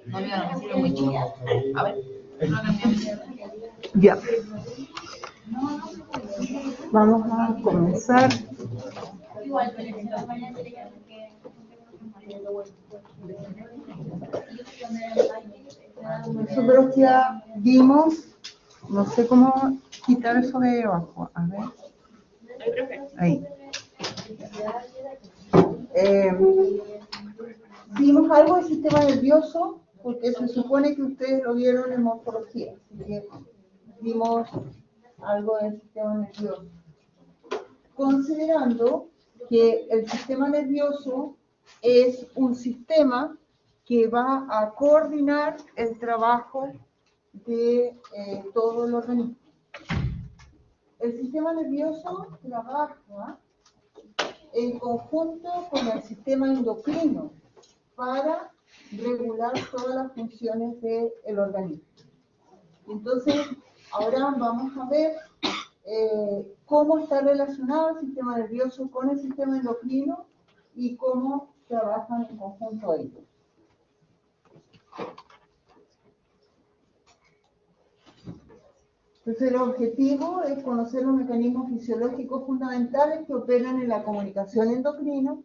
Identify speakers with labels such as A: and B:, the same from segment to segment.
A: No me va a decir muy chiquita. A ver.
B: Ya. Vamos a comenzar. Nosotros ya vimos, no sé cómo quitar eso de abajo. A ver. Ahí. Vimos algo del sistema nervioso, porque se supone que ustedes lo vieron en morfología. Así que vimos algo del sistema nervioso. Considerando que el sistema nervioso es un sistema que va a coordinar el trabajo de todo el organismo. El sistema nervioso trabaja en conjunto con el sistema endocrino para regular todas las funciones del organismo. Entonces, ahora vamos a ver cómo está relacionado el sistema nervioso con el sistema endocrino y cómo trabajan en conjunto ellos. Entonces, el objetivo es conocer los mecanismos fisiológicos fundamentales que operan en la comunicación endocrina,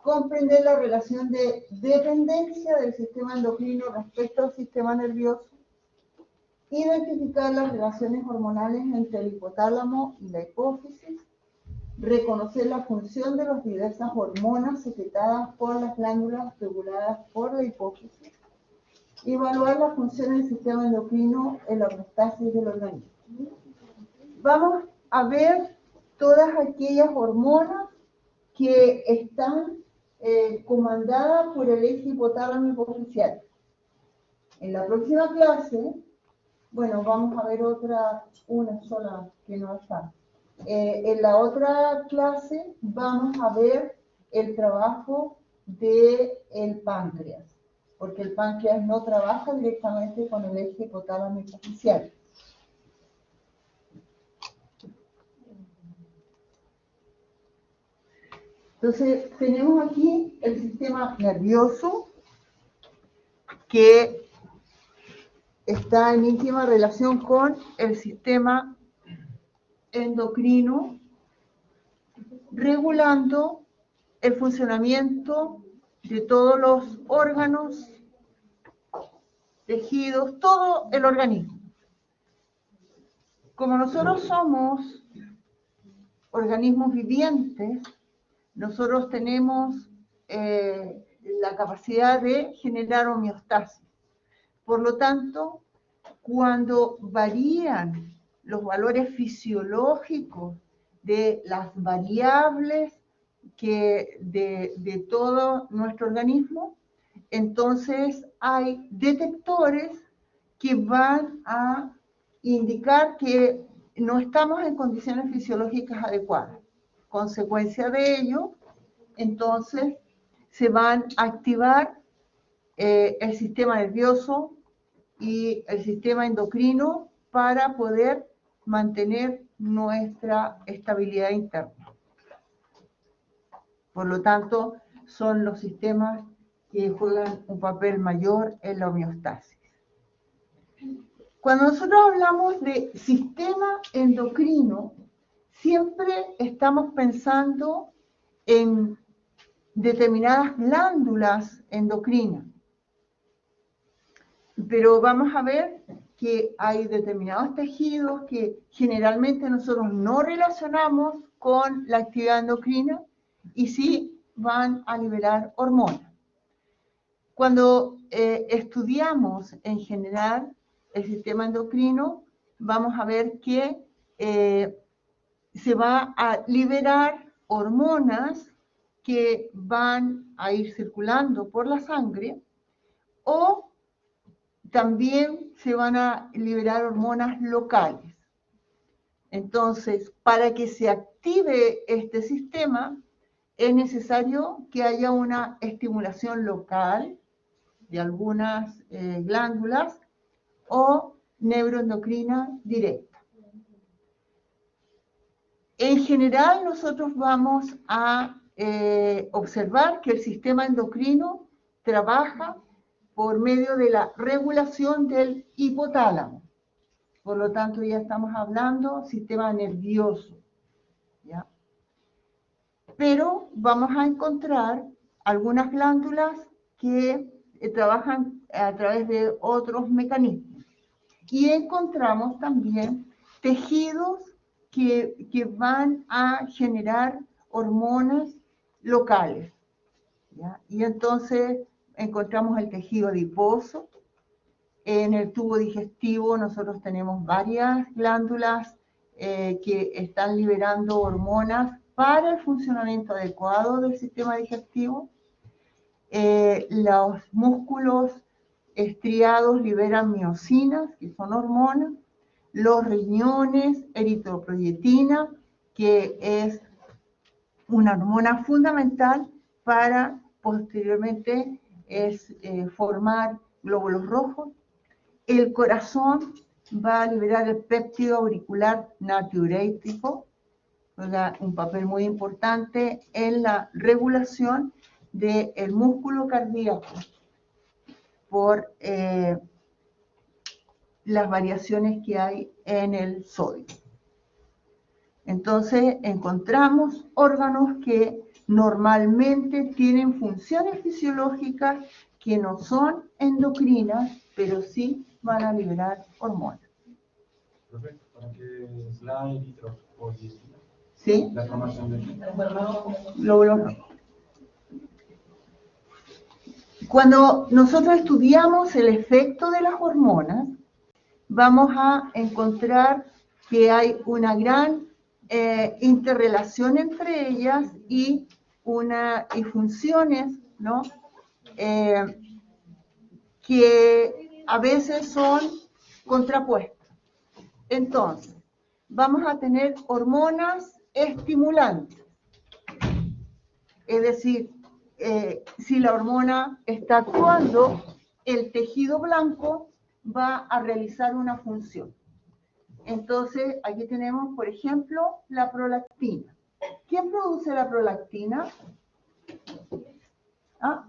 B: comprender la relación de dependencia del sistema endocrino respecto al sistema nervioso, identificar las relaciones hormonales entre el hipotálamo y la hipófisis, reconocer la función de las diversas hormonas secretadas por las glándulas reguladas por la hipófisis, evaluar la función del sistema endocrino en la homeostasis del organismo. Vamos a ver todas aquellas hormonas que están comandadas por el eje hipotálamo hipoficial. En la próxima clase, bueno, vamos a ver una sola que no está. En la otra clase vamos a ver el trabajo del páncreas, porque el páncreas no trabaja directamente con el eje hipotálamo hipoficial. Entonces, tenemos aquí el sistema nervioso, que está en íntima relación con el sistema endocrino, regulando el funcionamiento de todos los órganos, tejidos, todo el organismo. Como nosotros somos organismos vivientes, nosotros tenemos la capacidad de generar homeostasis. Por lo tanto, cuando varían los valores fisiológicos de las variables de todo nuestro organismo, entonces hay detectores que van a indicar que no estamos en condiciones fisiológicas adecuadas. Consecuencia de ello, entonces se van a activar el sistema nervioso y el sistema endocrino para poder mantener nuestra estabilidad interna. Por lo tanto, son los sistemas que juegan un papel mayor en la homeostasis. Cuando nosotros hablamos de sistema endocrino, siempre estamos pensando en determinadas glándulas endocrinas. Pero vamos a ver que hay determinados tejidos que generalmente nosotros no relacionamos con la actividad endocrina y sí van a liberar hormonas. Cuando estudiamos en general el sistema endocrino, vamos a ver que se va a liberar hormonas que van a ir circulando por la sangre, o también se van a liberar hormonas locales. Entonces, para que se active este sistema, es necesario que haya una estimulación local de algunas glándulas o neuroendocrina directa. En general, nosotros vamos a observar que el sistema endocrino trabaja por medio de la regulación del hipotálamo. Por lo tanto, ya estamos hablando sistema nervioso, ¿ya? Pero vamos a encontrar algunas glándulas que trabajan a través de otros mecanismos. Y encontramos también tejidos que van a generar hormonas locales, ¿ya? Y entonces encontramos el tejido adiposo. En el tubo digestivo nosotros tenemos varias glándulas que están liberando hormonas para el funcionamiento adecuado del sistema digestivo. Los músculos estriados liberan miocinas, que son hormonas. Los riñones, eritropoyetina, que es una hormona fundamental para posteriormente formar glóbulos rojos. El corazón va a liberar el péptido auricular natriurético, juega un papel muy importante en la regulación del músculo cardíaco por las variaciones que hay en el sodio. Entonces encontramos órganos que normalmente tienen funciones fisiológicas que no son endocrinas, pero sí van a liberar hormonas.
C: Perfecto, ¿para qué es la eritropoyetina?
B: ¿Sí?
C: La formación de
B: Glóbulos rojos. Cuando nosotros estudiamos el efecto de las hormonas, vamos a encontrar que hay una gran interrelación entre ellas y funciones, ¿no? Que a veces son contrapuestas. Entonces, vamos a tener hormonas estimulantes. Es decir, si la hormona está actuando, el tejido blanco va a realizar una función. Entonces, aquí tenemos, por ejemplo, la prolactina. ¿Quién produce la prolactina? ¿Ah?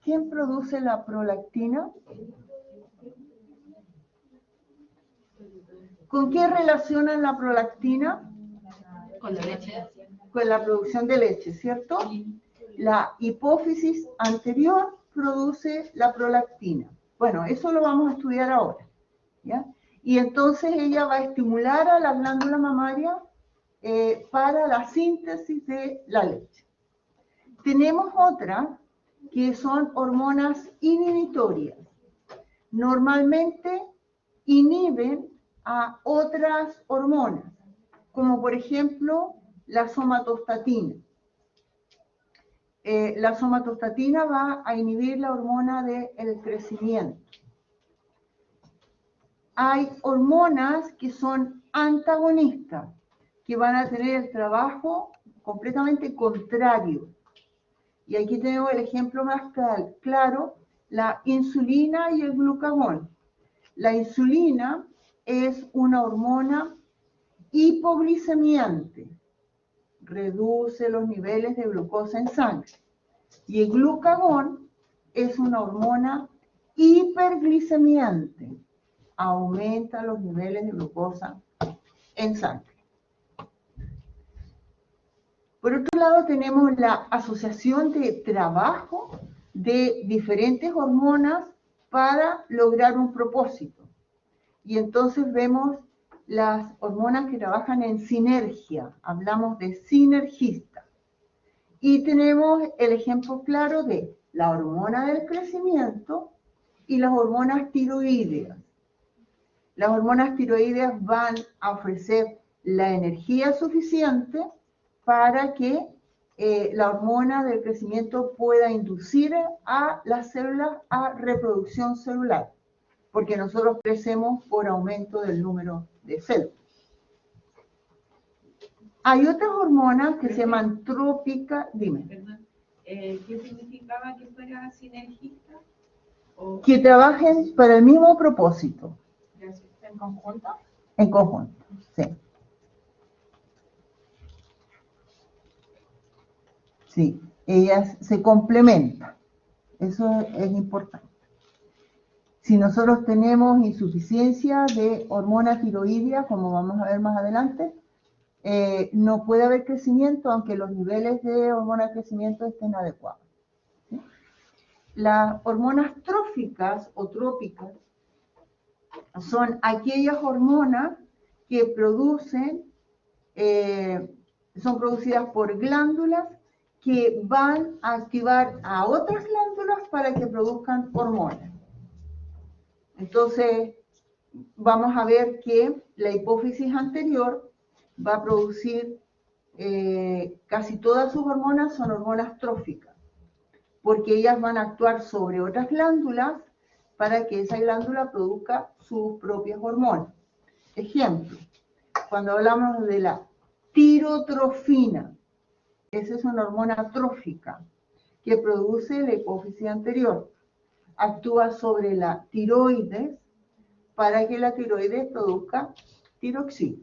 B: ¿Quién produce la prolactina? ¿Con qué relacionan la prolactina?
A: Con la leche.
B: Con la producción de leche, ¿cierto? La hipófisis anterior produce la prolactina. Bueno, eso lo vamos a estudiar ahora, ¿ya? Y entonces ella va a estimular a la glándula mamaria para la síntesis de la leche. Tenemos otras que son hormonas inhibitorias. Normalmente inhiben a otras hormonas, como por ejemplo la somatostatina. La somatostatina va a inhibir la hormona del crecimiento. Hay hormonas que son antagonistas, que van a tener el trabajo completamente contrario. Y aquí tenemos el ejemplo más claro, la insulina y el glucagón. La insulina es una hormona hipoglicemiante, reduce los niveles de glucosa en sangre. Y el glucagón es una hormona hiperglicemiante, aumenta los niveles de glucosa en sangre. Por otro lado, tenemos la asociación de trabajo de diferentes hormonas para lograr un propósito. Y entonces vemos las hormonas que trabajan en sinergia, hablamos de sinergistas. Y tenemos el ejemplo claro de la hormona del crecimiento y las hormonas tiroideas. Las hormonas tiroideas van a ofrecer la energía suficiente para que la hormona del crecimiento pueda inducir a las células a reproducción celular, porque nosotros crecemos por aumento del número de células. Hay otras hormonas que se llaman trópicas, dime.
A: Perdón, ¿qué significaba que fuera sinergista? ¿O
B: Que trabajen para el mismo propósito.
A: en conjunto?
B: En conjunto, sí. Sí, ellas se complementan. Eso es importante. Si nosotros tenemos insuficiencia de hormona tiroidea, como vamos a ver más adelante, no puede haber crecimiento aunque los niveles de hormona de crecimiento estén adecuados. ¿Sí? Las hormonas tróficas o trópicas son aquellas hormonas que producen, son producidas por glándulas que van a activar a otras glándulas para que produzcan hormonas. Entonces, vamos a ver que la hipófisis anterior va a producir casi todas sus hormonas son hormonas tróficas, porque ellas van a actuar sobre otras glándulas para que esa glándula produzca sus propias hormonas. Ejemplo, cuando hablamos de la tirotrofina, esa es una hormona trófica que produce la hipófisis anterior. Actúa sobre la tiroides para que la tiroides produzca tiroxina.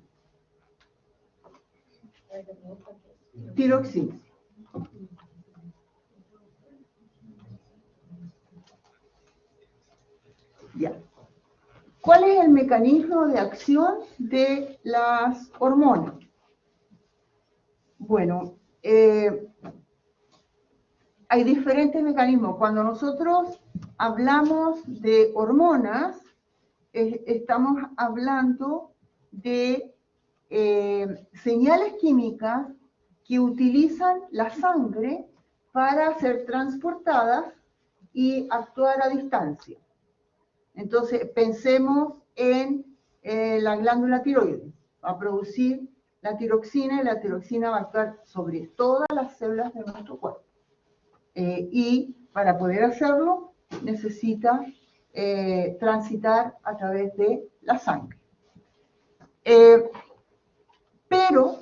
B: Tiroxina. Ya. ¿Cuál es el mecanismo de acción de las hormonas? Bueno, hay diferentes mecanismos. Cuando nosotros hablamos de hormonas, estamos hablando de señales químicas que utilizan la sangre para ser transportadas y actuar a distancia. Entonces, pensemos en la glándula tiroides. Va a producir la tiroxina y la tiroxina va a actuar sobre todas las células de nuestro cuerpo. Y para poder hacerlo, necesita transitar a través de la sangre. Pero,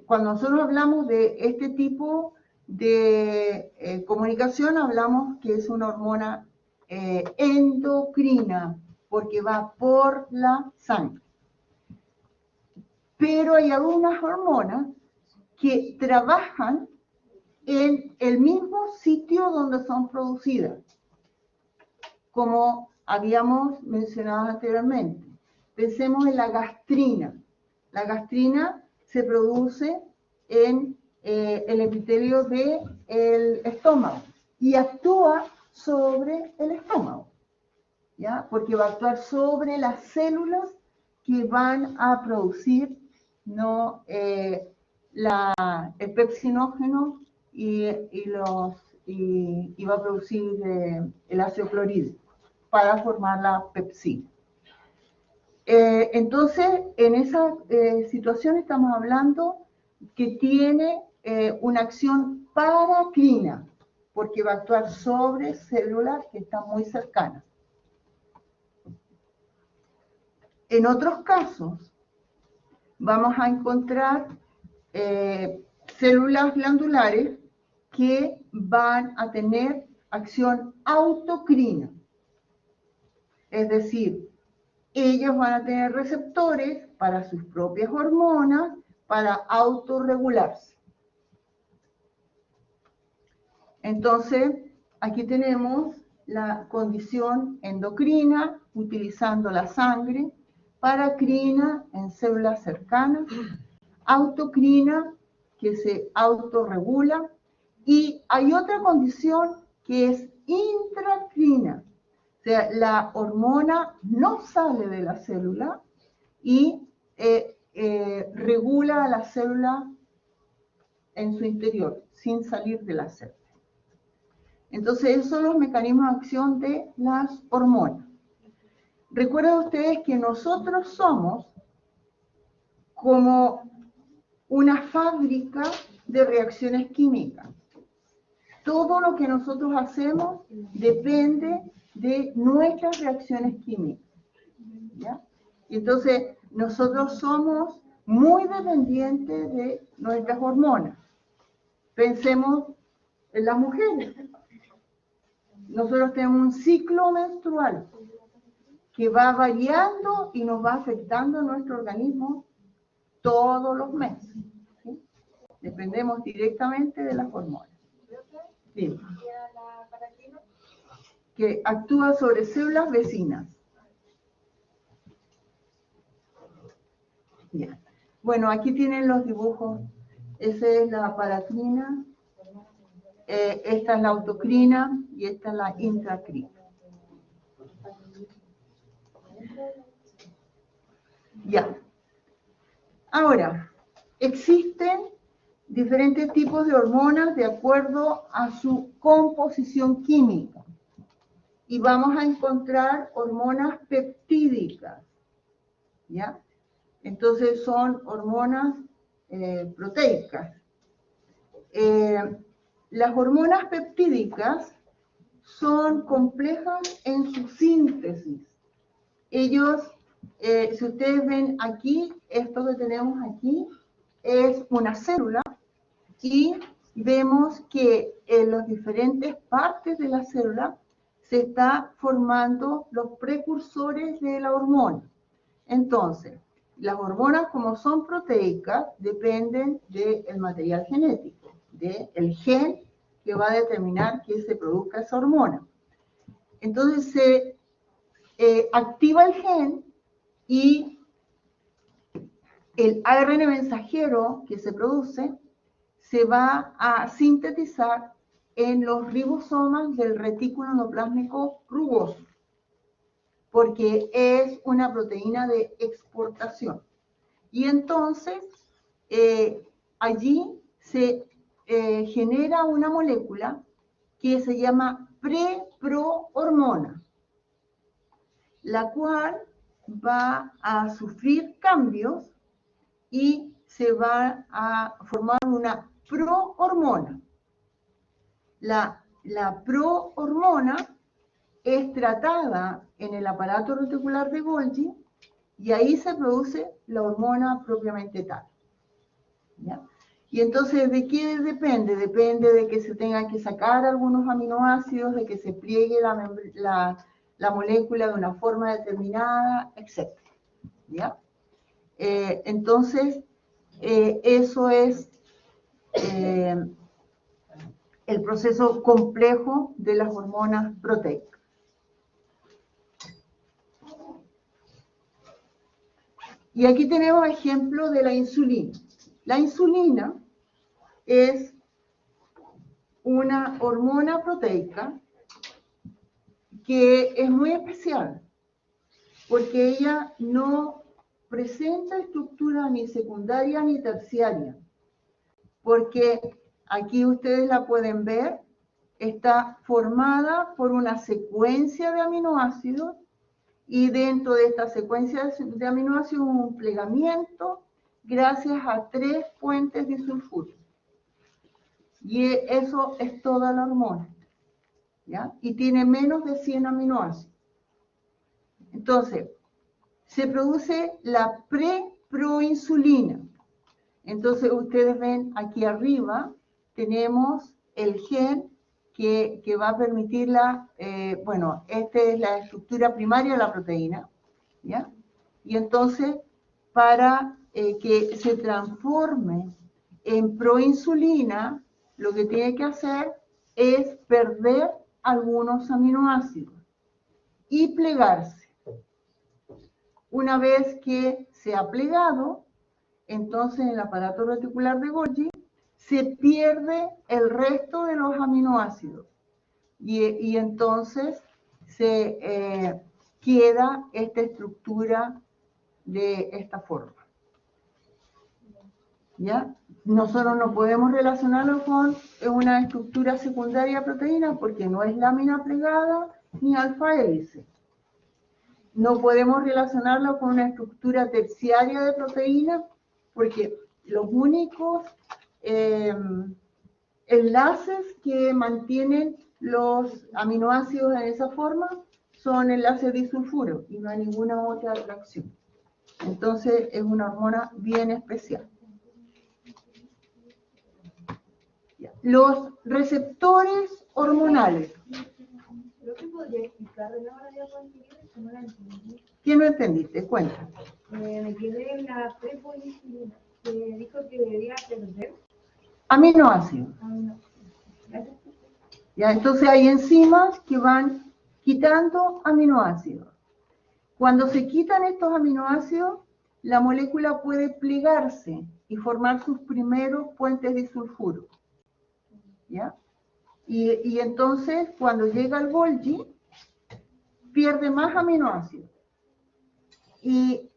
B: cuando nosotros hablamos de este tipo de comunicación, hablamos que es una hormona endocrina, porque va por la sangre. Pero hay algunas hormonas que trabajan en el mismo sitio donde son producidas, como habíamos mencionado anteriormente. Pensemos en la gastrina. La gastrina se produce en el epitelio del estómago y actúa sobre el estómago, ¿ya? Porque va a actuar sobre las células que van a producir, ¿no? El pepsinógeno y va a producir el ácido clorhídrico para formar la pepsina. Entonces, en esa situación estamos hablando que tiene una acción paracrina, porque va a actuar sobre células que están muy cercanas. En otros casos, vamos a encontrar células glandulares que van a tener acción autocrina. Es decir, ellas van a tener receptores para sus propias hormonas para autorregularse. Entonces, aquí tenemos la condición endocrina utilizando la sangre, paracrina en células cercanas, autocrina que se autorregula, y hay otra condición que es intracrina. O sea, la hormona no sale de la célula y regula a la célula en su interior, sin salir de la célula. Entonces, esos son los mecanismos de acción de las hormonas. Recuerden ustedes que nosotros somos como una fábrica de reacciones químicas. Todo lo que nosotros hacemos depende de nuestras reacciones químicas, ¿ya? Entonces, nosotros somos muy dependientes de nuestras hormonas. Pensemos en las mujeres. Nosotros tenemos un ciclo menstrual que va variando y nos va afectando a nuestro organismo todos los meses, ¿sí? dependemos directamente de las hormonas. Sí. Que actúa sobre células vecinas. Ya. Bueno, aquí tienen los dibujos. Esa es la paracrina, esta es la autocrina y esta es la intracrina. Ya. Ahora, existen diferentes tipos de hormonas de acuerdo a su composición química. Y vamos a encontrar hormonas peptídicas, ¿ya? Entonces son hormonas proteicas. Las hormonas peptídicas son complejas en su síntesis. Ellos, si ustedes ven aquí, esto que tenemos aquí es una célula y vemos que en las diferentes partes de la célula se está formando los precursores de la hormona. Entonces, las hormonas, como son proteicas, dependen del material genético, del gen que va a determinar que se produzca esa hormona. Entonces, se activa el gen y el ARN mensajero que se produce se va a sintetizar en los ribosomas del retículo endoplásmico rugoso, porque es una proteína de exportación. Y entonces, allí se genera una molécula que se llama preprohormona, la cual va a sufrir cambios y se va a formar una prohormona. La prohormona es tratada en el aparato reticular de Golgi y ahí se produce la hormona propiamente tal. ¿Ya? Y entonces, ¿de qué depende? Depende de que se tengan que sacar algunos aminoácidos, de que se pliegue la molécula de una forma determinada, etc. ¿Ya? Entonces, eso es el proceso complejo de las hormonas proteicas. Y aquí tenemos ejemplo de la insulina. La insulina es una hormona proteica que es muy especial porque ella no presenta estructura ni secundaria ni terciaria, porque aquí ustedes la pueden ver, está formada por una secuencia de aminoácidos y dentro de esta secuencia de aminoácidos un plegamiento gracias a 3 puentes disulfuros. Y eso es toda la hormona, ¿ya? Y tiene menos de 100 aminoácidos. Entonces, se produce la preproinsulina. Entonces, ustedes ven aquí arriba, tenemos el gen que va a permitir bueno, esta es la estructura primaria de la proteína, ¿ya? Y entonces, para que se transforme en proinsulina, lo que tiene que hacer es perder algunos aminoácidos y plegarse. Una vez que se ha plegado, entonces en el aparato reticular de Golgi se pierde el resto de los aminoácidos y entonces se queda esta estructura de esta forma. ¿Ya? Nosotros no podemos relacionarlo con una estructura secundaria de proteína porque no es lámina plegada ni alfa hélice. No podemos relacionarlo con una estructura terciaria de proteína porque los únicos enlaces que mantienen los aminoácidos en esa forma son enlaces disulfuro y no hay ninguna otra reacción. Entonces es una hormona bien especial. Los receptores hormonales.
A: ¿Lo que podría explicar de la variedad anterior? Que no la entendí.
B: ¿Qué no entendiste? Cuéntame.
A: Me quedé en la preproinsulina, que dijo que debería perder.
B: aminoácidos. ¿Ya? Entonces hay enzimas que van quitando aminoácidos. Cuando se quitan estos aminoácidos, la molécula puede plegarse y formar sus primeros puentes disulfuro. ¿Ya? Y entonces, cuando llega al Golgi, pierde más aminoácidos. Y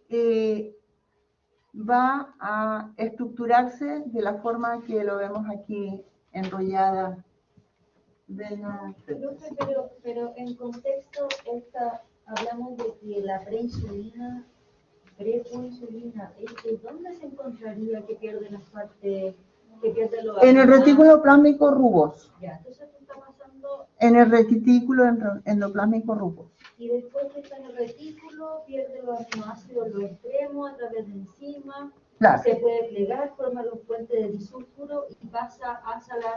B: va a estructurarse de la forma que lo vemos aquí enrollada.
D: Pero en contexto, hablamos de que la preinsulina, precoinsulina, ¿dónde se encontraría que pierde las partes, que pierde los
B: En el retículo plásmico rugoso.
D: Ya, entonces esto está pasando.
B: En el retículo endoplásmico rugoso.
D: Y después que está en el retículo, pierde los aminoácidos, los extremos a través de enzimas.
B: Claro.
D: Se puede plegar, forma los puentes de disulfuro y pasa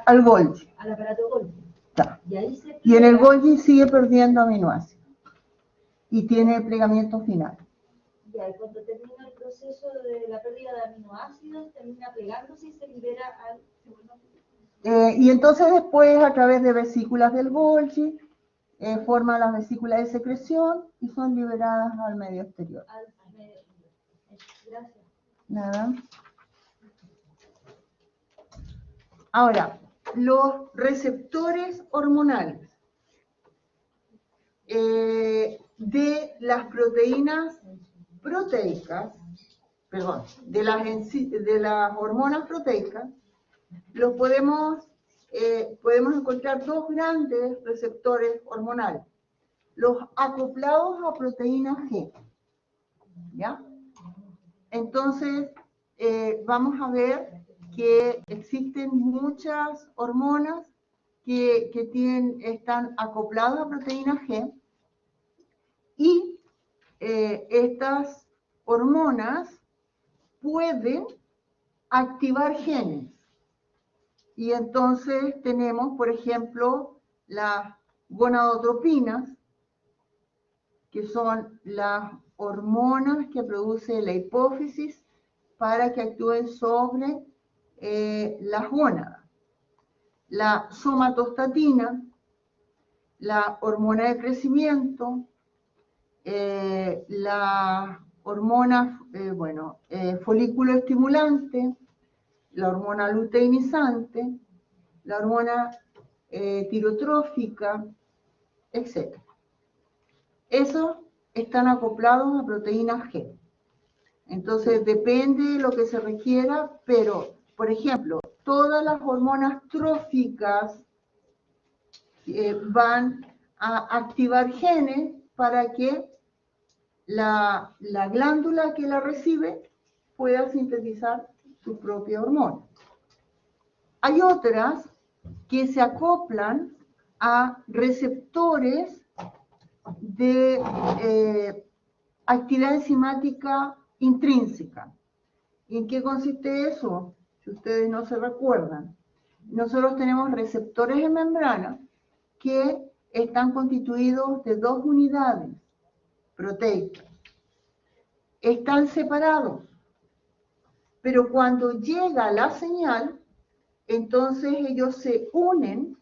B: al Golgi.
D: al aparato Golgi.
B: Claro.
D: Y ahí se
B: Y en el
D: pliega.
B: Golgi sigue perdiendo aminoácidos. Y tiene plegamiento final.
D: Ya, y cuando termina el proceso de la pérdida de aminoácidos, termina plegándose y se libera al segundo.
B: Y entonces después, a través de vesículas del Golgi, forma las vesículas de secreción y son liberadas al medio exterior.
D: Gracias.
B: Nada. Ahora, los receptores hormonales de las proteínas proteicas, perdón, de las hormonas proteicas, los podemos encontrar dos grandes receptores hormonales, los acoplados a proteína G, ¿ya? Entonces, vamos a ver que existen muchas hormonas que están acopladas a proteína G y estas hormonas pueden activar genes. Y entonces tenemos, por ejemplo, las gonadotropinas, que son las hormonas que produce la hipófisis para que actúen sobre las gónadas. La somatostatina, la hormona de crecimiento, la hormona, folículo estimulante, la hormona luteinizante, la hormona tirotrófica, etc. Esos están acoplados a proteínas G. Entonces, depende de lo que se requiera, pero, por ejemplo, todas las hormonas tróficas van a activar genes para que la glándula que la recibe pueda sintetizar su propia hormona. Hay otras que se acoplan a receptores de actividad enzimática intrínseca. ¿Y en qué consiste eso? Si ustedes no se recuerdan. Nosotros tenemos receptores en membrana que están constituidos de dos unidades proteicas. Están separados, pero cuando llega la señal, entonces ellos se unen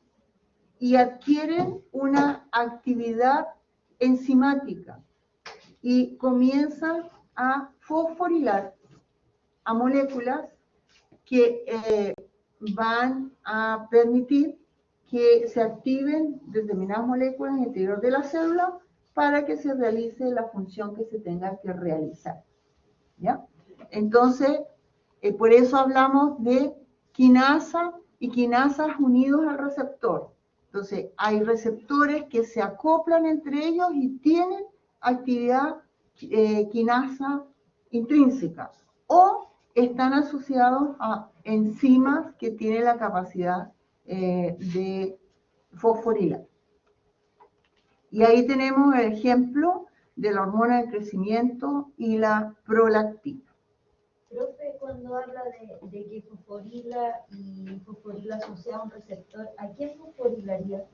B: y adquieren una actividad enzimática y comienzan a fosforilar a moléculas que van a permitir que se activen determinadas moléculas en el interior de la célula para que se realice la función que se tenga que realizar. ¿Ya? Entonces, por eso hablamos de quinasa y quinasas unidos al receptor. Entonces, hay receptores que se acoplan entre ellos y tienen actividad quinasa intrínseca o están asociados a enzimas que tienen la capacidad de fosforilar. Y ahí tenemos el ejemplo de la hormona de crecimiento y la prolactina.
D: Profe, cuando habla de que fosforila y fosforila asociado a un receptor, ¿a quién fosforilaría?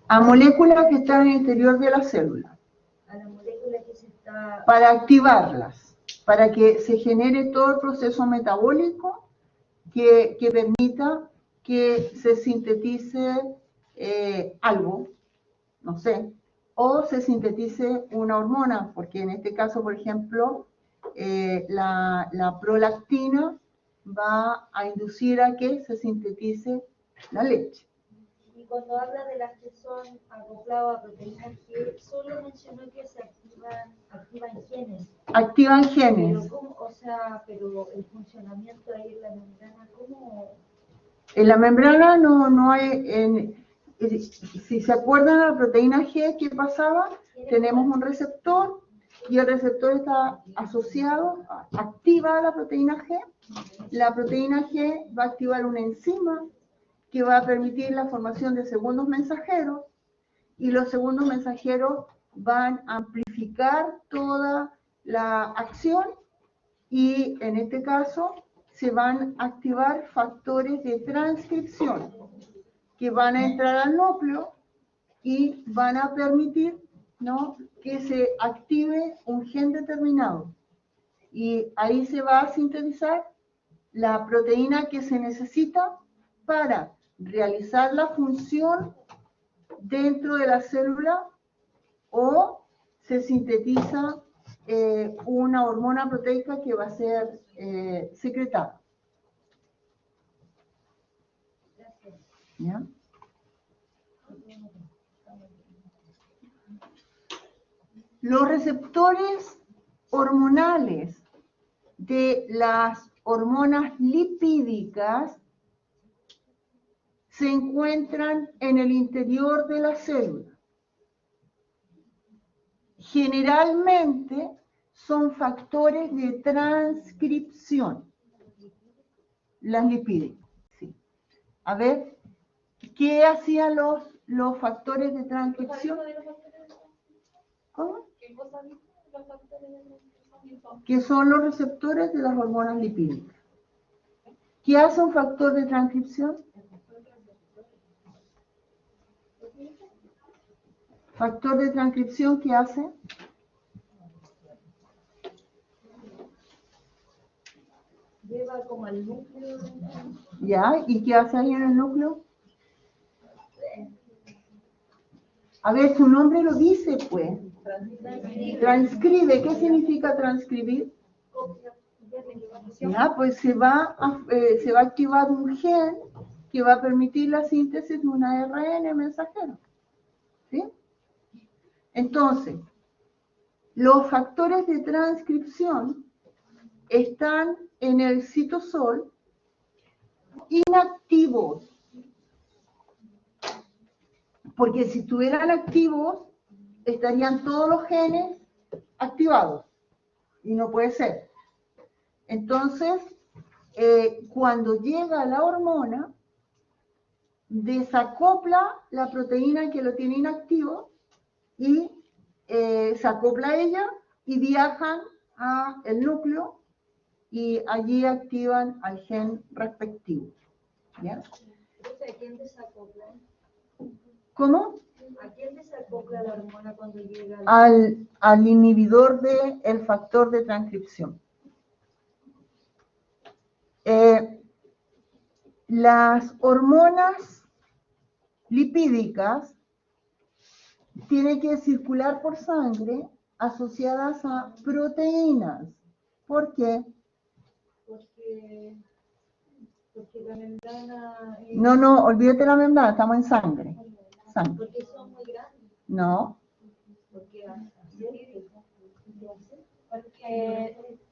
B: A moléculas que están en el interior de la célula.
D: A la molécula que se está...
B: Para activarlas, para que se genere todo el proceso metabólico que permita que se sintetice algo, no sé, o se sintetice una hormona, porque en este caso, por ejemplo, la prolactina va a inducir a que se sintetice la leche.
D: Y cuando habla de las que son acopladas a proteínas G, solo mencionó que se activan genes.
B: Activan genes.
D: Pero, ¿cómo? O sea, pero el funcionamiento ahí en la membrana, ¿cómo?
B: En la membrana no hay, si se acuerdan de la proteína G, ¿qué pasaba? Tenemos un receptor y el receptor está asociado, activa la proteína G. La proteína G va a activar una enzima que va a permitir la formación de segundos mensajeros y los segundos mensajeros van a amplificar toda la acción y en este caso se van a activar factores de transcripción que van a entrar al núcleo y van a permitir, ¿no?, que se active un gen determinado. Y ahí se va a sintetizar la proteína que se necesita para realizar la función dentro de la célula o se sintetiza una hormona proteica que va a ser secretada. ¿Ya? Los receptores hormonales de las hormonas lipídicas se encuentran en el interior de la célula. Generalmente son factores de transcripción, las lipídicas. Sí. A ver, ¿qué hacían los factores de transcripción? ¿Cómo?
E: ¿Qué cosa dijo los factores de transcripción?
B: Que son los receptores de las hormonas lipídicas. ¿Qué hace un factor de transcripción? Factor de transcripción, ¿qué hace?
D: Lleva como al núcleo.
B: ¿Ya? ¿Y qué hace ahí en el núcleo? A ver, su nombre lo dice, pues. Transcribe. ¿Qué significa transcribir? Ya, pues se va a activar un gen que va a permitir la síntesis de un ARN mensajero. ¿Sí? Entonces, los factores de transcripción están en el citosol inactivos. Porque si estuvieran activos, estarían todos los genes activados. Y no puede ser. Entonces, cuando llega la hormona, desacopla la proteína que lo tiene inactivo y se acopla a ella y viajan al núcleo y allí activan al gen respectivo. ¿Ya?
D: ¿A quién desacopla?
B: ¿Cómo?
D: ¿A quién desacopla la hormona cuando llega
B: al inhibidor del factor de transcripción? Las hormonas lipídicas tienen que circular por sangre asociadas a proteínas. ¿Por qué?
D: Porque la membrana...
B: No, olvídate la membrana, estamos en sangre.
D: Porque son muy grandes.
B: No.
D: Porque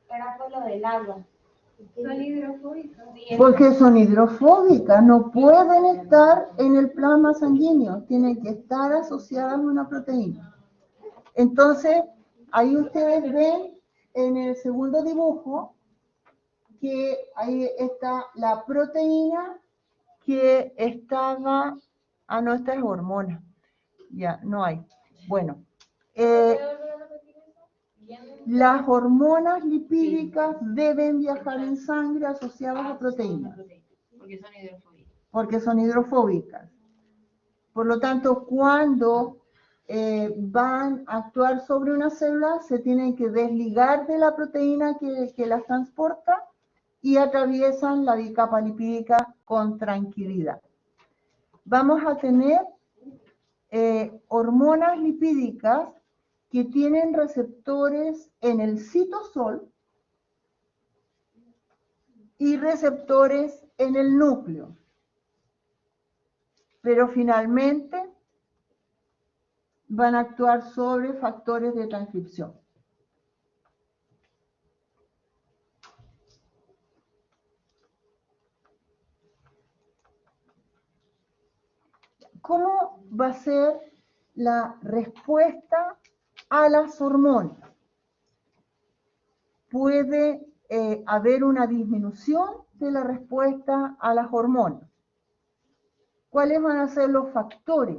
D: era por lo del agua.
A: Son hidrofóbicas.
B: Porque son hidrofóbicas, no pueden estar en el plasma sanguíneo, tienen que estar asociadas a una proteína. Entonces, ahí ustedes ven en el segundo dibujo que ahí está la proteína que estaba, no, esta es hormona, ya, no hay. Bueno, las hormonas lipídicas deben viajar en sangre asociadas a proteínas.
E: Porque son hidrofóbicas.
B: Porque son hidrofóbicas. Por lo tanto, cuando van a actuar sobre una célula, se tienen que desligar de la proteína que las transporta y atraviesan la bicapa lipídica con tranquilidad. Vamos a tener hormonas lipídicas que tienen receptores en el citosol y receptores en el núcleo. Pero finalmente van a actuar sobre factores de transcripción. ¿Cómo va a ser la respuesta a las hormonas? Puede haber una disminución de la respuesta a las hormonas. ¿Cuáles van a ser los factores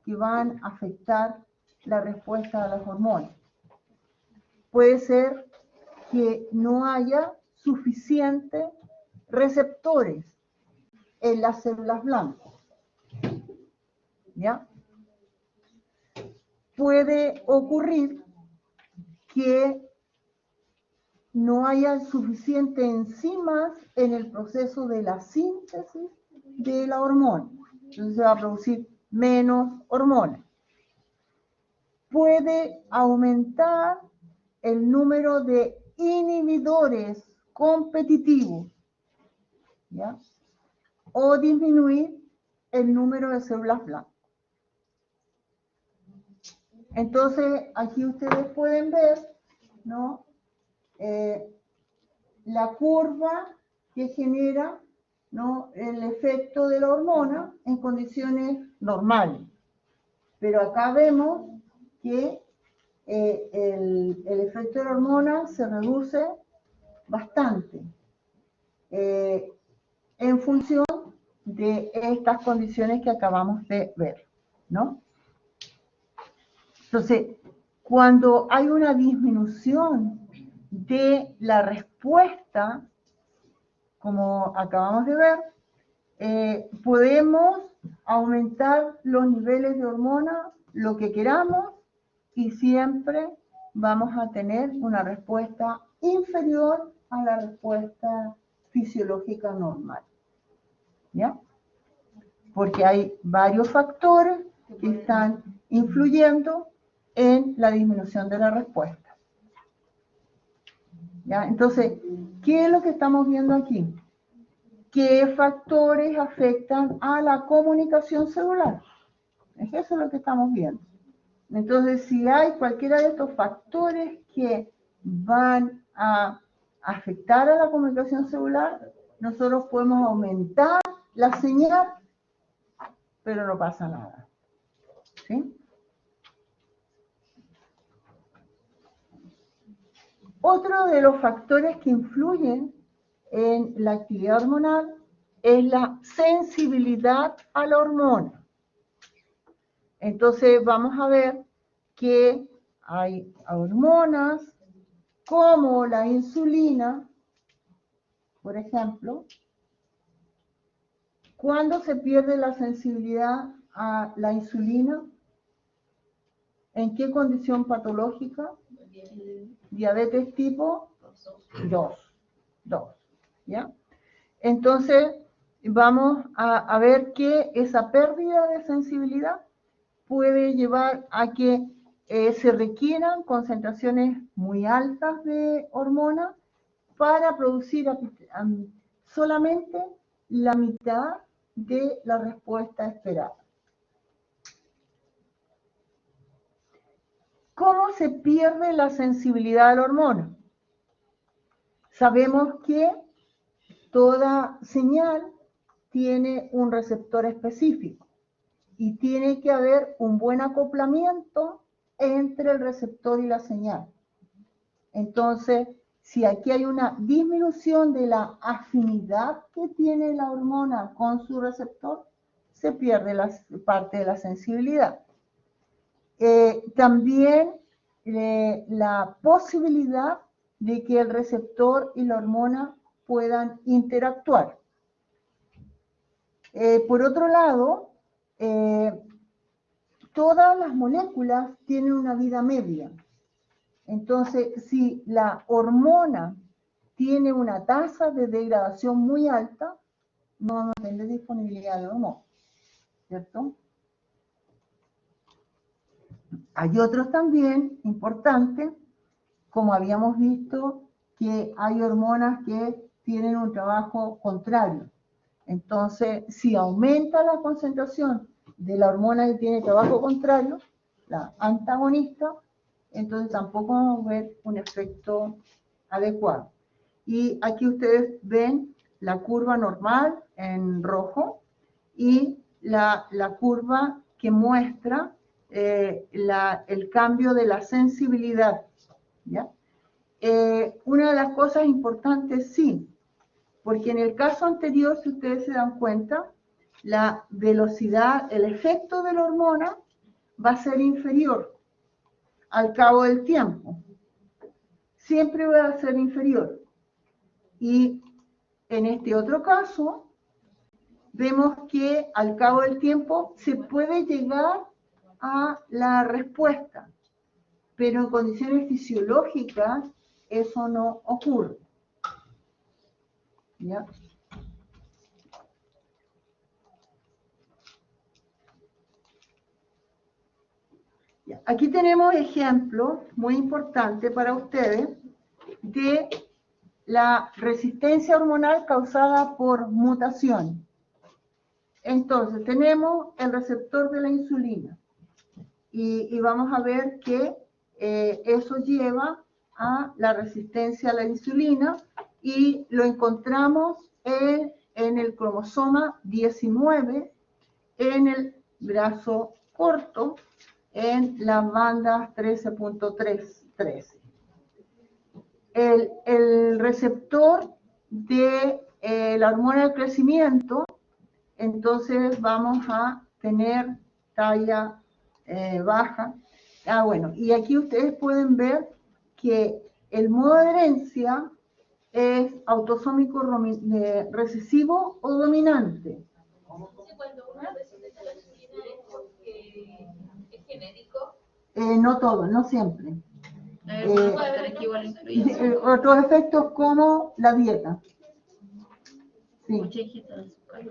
B: que van a afectar la respuesta a las hormonas? Puede ser que no haya suficientes receptores en las células blancas. ¿Ya? Puede ocurrir que no haya suficientes enzimas en el proceso de la síntesis de la hormona. Entonces se va a producir menos hormona. Puede aumentar el número de inhibidores competitivos, ¿ya? O disminuir el número de células blancas. Entonces, aquí ustedes pueden ver, ¿no? La curva que genera, ¿no?, el efecto de la hormona en condiciones normales. Pero acá vemos que el efecto de la hormona se reduce bastante en función de estas condiciones que acabamos de ver, ¿no? Entonces, cuando hay una disminución de la respuesta, como acabamos de ver, podemos aumentar los niveles de hormona lo que queramos y siempre vamos a tener una respuesta inferior a la respuesta fisiológica normal. ¿Ya? Porque hay varios factores que están influyendo en la disminución de la respuesta. ¿Ya? Entonces, ¿qué es lo que estamos viendo aquí? ¿Qué factores afectan a la comunicación celular? Eso es lo que estamos viendo. Entonces, si hay cualquiera de estos factores que van a afectar a la comunicación celular, nosotros podemos aumentar la señal, pero no pasa nada. ¿Sí? Otro de los factores que influyen en la actividad hormonal es la sensibilidad a la hormona. Entonces vamos a ver que hay hormonas como la insulina, por ejemplo. ¿Cuándo se pierde la sensibilidad a la insulina? ¿En qué condición patológica? Diabetes tipo 2. ¿Ya? Entonces, vamos a ver que esa pérdida de sensibilidad puede llevar a que se requieran concentraciones muy altas de hormonas para producir solamente la mitad de la respuesta esperada. ¿Cómo se pierde la sensibilidad a la hormona? Sabemos que toda señal tiene un receptor específico y tiene que haber un buen acoplamiento entre el receptor y la señal. Entonces, si aquí hay una disminución de la afinidad que tiene la hormona con su receptor, se pierde parte de la sensibilidad. También la posibilidad de que el receptor y la hormona puedan interactuar. Por otro lado, todas las moléculas tienen una vida media. Entonces, si la hormona tiene una tasa de degradación muy alta, no vamos a tener disponibilidad de hormonas, ¿cierto? Hay otros también importantes, como habíamos visto, que hay hormonas que tienen un trabajo contrario. Entonces, si aumenta la concentración de la hormona que tiene trabajo contrario, la antagonista, entonces tampoco vamos a ver un efecto adecuado. Y aquí ustedes ven la curva normal en rojo y la curva que muestra el cambio de la sensibilidad, ¿ya? Una de las cosas importantes, sí, porque en el caso anterior, si ustedes se dan cuenta, la velocidad, el efecto de la hormona va a ser inferior al cabo del tiempo. Siempre va a ser inferior. Y en este otro caso, vemos que al cabo del tiempo se puede llegar a la respuesta, pero en condiciones fisiológicas eso no ocurre. ¿Ya? Aquí tenemos ejemplos muy importantes para ustedes de la resistencia hormonal causada por mutación. Entonces, tenemos el receptor de la insulina y vamos a ver que eso lleva a la resistencia a la insulina y lo encontramos en el cromosoma 19, en el brazo corto, en las bandas 13.13. El receptor de la hormona del crecimiento, entonces vamos a tener talla baja. Bueno, y aquí ustedes pueden ver que el modo de herencia es autosómico recesivo o dominante.
E: Cuando una resistencia a la insulina es porque es genético.
B: No todo, no siempre.
E: Igual
B: Otros efectos como la dieta. Sí.
F: Mucha ingesta de azúcar.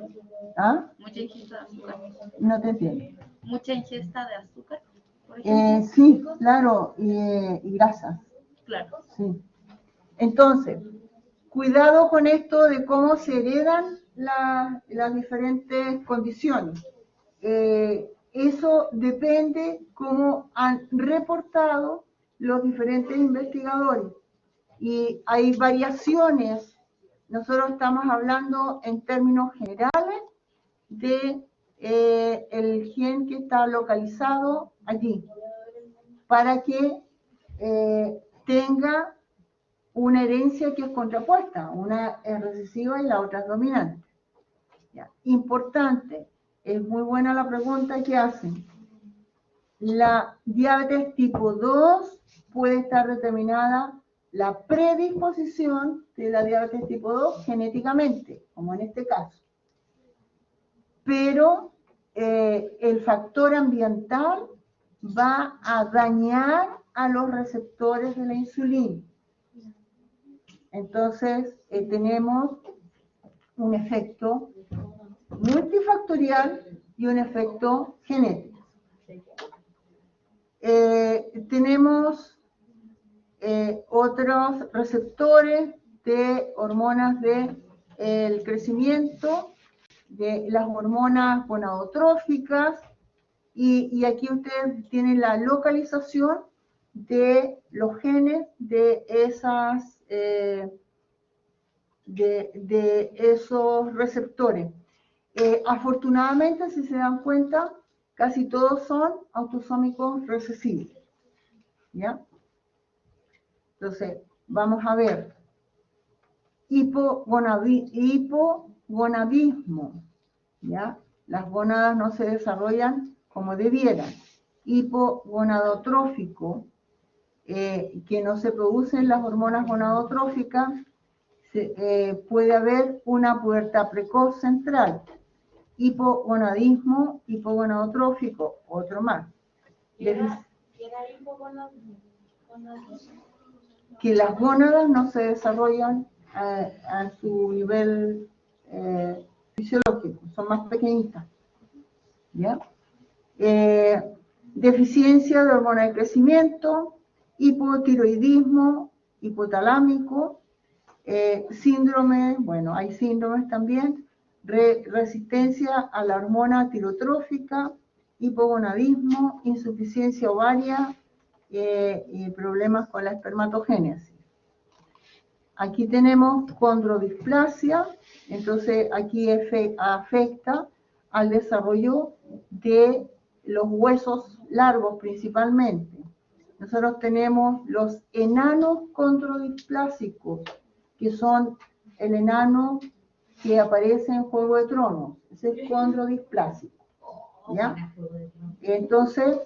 B: ¿Ah?
F: Mucha ingesta de azúcar.
B: No te entiendo.
F: Mucha ingesta de azúcar, por ejemplo.
B: Sí, claro, y grasas.
F: Claro.
B: Sí. Entonces, cuidado con esto de cómo se heredan las diferentes condiciones. Eso depende cómo han reportado los diferentes investigadores. Y hay variaciones. Nosotros estamos hablando en términos generales de el gen que está localizado allí, para que tenga una herencia que es contrapuesta, una es recesiva y la otra es dominante. Ya. Importante, es muy buena la pregunta que hacen. La diabetes tipo 2 puede estar determinada la predisposición de la diabetes tipo 2 genéticamente, como en este caso. Pero el factor ambiental va a dañar a los receptores de la insulina. Entonces, tenemos un efecto multifactorial y un efecto genético. Tenemos otros receptores de hormonas del crecimiento, de las hormonas gonadotróficas, y aquí ustedes tienen la localización de los genes de esas de esos receptores. Afortunadamente, si se dan cuenta, casi todos son autosómicos recesivos. ¿Ya? Entonces, vamos a ver. Hipogonadismo. ¿Ya? Las gónadas no se desarrollan como debieran. Hipogonadotrófico, que no se producen las hormonas gonadotróficas, puede haber una pubertad precoz central. Hipogonadismo, hipogonadotrófico, otro más. Que las gónadas no se desarrollan a su nivel fisiológico, son más pequeñitas. ¿Ya? Deficiencia de hormona de crecimiento, hipotiroidismo, hipotalámico, síndrome, bueno, hay síndromes también, resistencia a la hormona tirotrófica, hipogonadismo, insuficiencia ovaria y problemas con la espermatogénesis. Aquí tenemos condrodisplasia, entonces aquí afecta al desarrollo de los huesos largos principalmente. Nosotros tenemos los enanos condrodisplásicos, que son el enano que aparece en Juego de Tronos, ese es condrodisplásico, ¿ya? Entonces,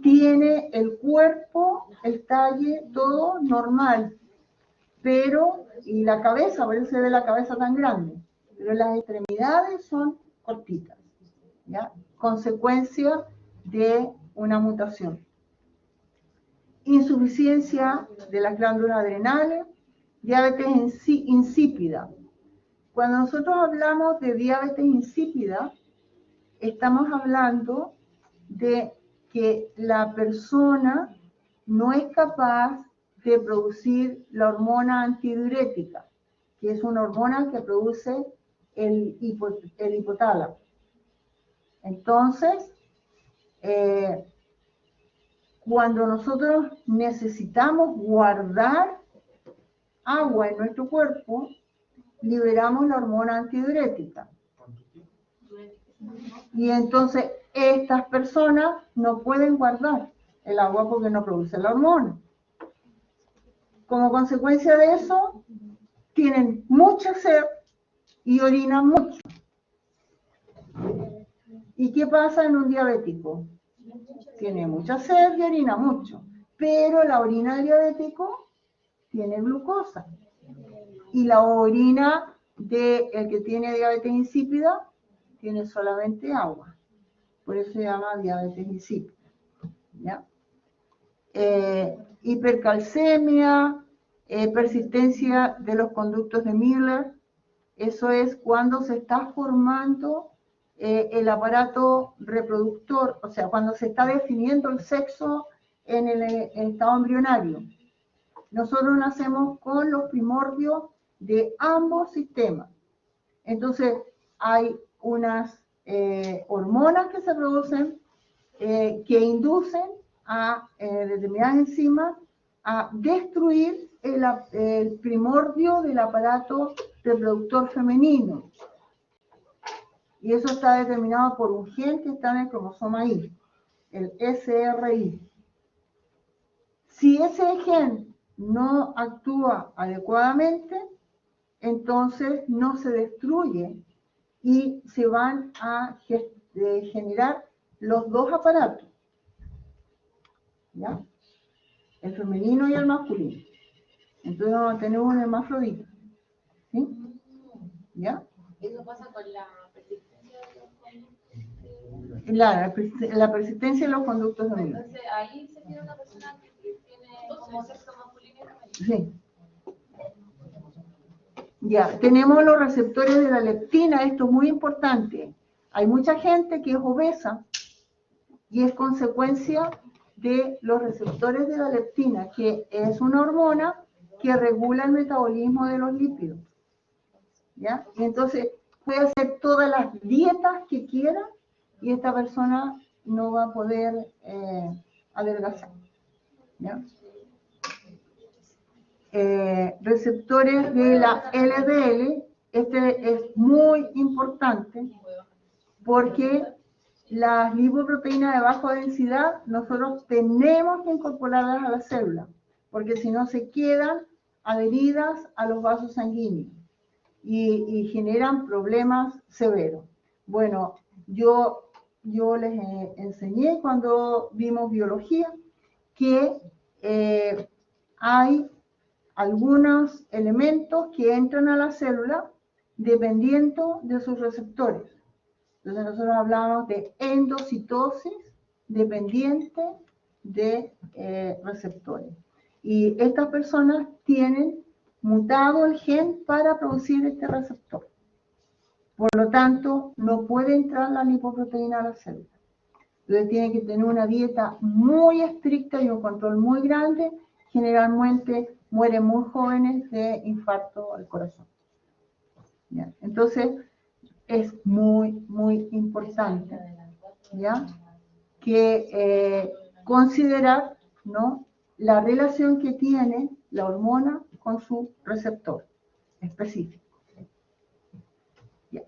B: tiene el cuerpo, el talle, todo normal, pero, y la cabeza, por eso se ve la cabeza tan grande, pero las extremidades son cortitas, ¿ya? Consecuencia de una mutación. Insuficiencia de las glándulas adrenales, diabetes insípida. Cuando nosotros hablamos de diabetes insípida, estamos hablando de que la persona no es capaz de producir la hormona antidiurética, que es una hormona que produce el hipotálamo. Entonces, cuando nosotros necesitamos guardar agua en nuestro cuerpo, liberamos la hormona antidiurética. Y entonces estas personas no pueden guardar el agua porque no produce la hormona. Como consecuencia de eso, tienen mucha sed y orinan mucho. ¿Y qué pasa en un diabético? Tiene mucha sed y orina mucho, pero la orina del diabético tiene glucosa. Y la orina del que tiene diabetes insípida tiene solamente agua. Por eso se llama diabetes insípida. ¿Ya? Hipercalcemia, persistencia de los conductos de Miller. Eso es cuando se está formando el aparato reproductor, o sea, cuando se está definiendo el sexo en el estado embrionario. Nosotros nacemos con los primordios de ambos sistemas. Entonces, hay unas hormonas que se producen que inducen a determinadas enzimas a destruir el primordio del aparato reproductor femenino. Y eso está determinado por un gen que está en el cromosoma Y, el SRI. Si ese gen no actúa adecuadamente, entonces no se destruye y se van a generar los dos aparatos, ¿ya? El femenino y el masculino. Entonces vamos a tener un hermafrodita, ¿sí? ¿Ya?
E: Eso pasa con la persistencia de los conductos.
B: La persistencia de los conductos de Miller.
E: Entonces ahí se tiene una persona que tiene como sexo masculino y femenino.
B: Sí. Ya, tenemos los receptores de la leptina, esto es muy importante. Hay mucha gente que es obesa y es consecuencia de los receptores de la leptina, que es una hormona que regula el metabolismo de los lípidos. ¿Ya? Y entonces puede hacer todas las dietas que quiera y esta persona no va a poder adelgazar. ¿Ya? Receptores de la LDL, este es muy importante porque las lipoproteínas de baja densidad nosotros tenemos que incorporarlas a la célula, porque si no se quedan adheridas a los vasos sanguíneos y generan problemas severos. Bueno, yo les enseñé cuando vimos biología que hay algunos elementos que entran a la célula dependiendo de sus receptores. Entonces nosotros hablamos de endocitosis dependiente de receptores. Y estas personas tienen mutado el gen para producir este receptor. Por lo tanto, no puede entrar la lipoproteína a la célula. Entonces tiene que tener una dieta muy estricta y un control muy grande. Generalmente mueren muy jóvenes de infarto al corazón. ¿Ya? Entonces, es muy, muy importante, ¿ya? Que considerar, ¿no?, la relación que tiene la hormona con su receptor específico. ¿Ya?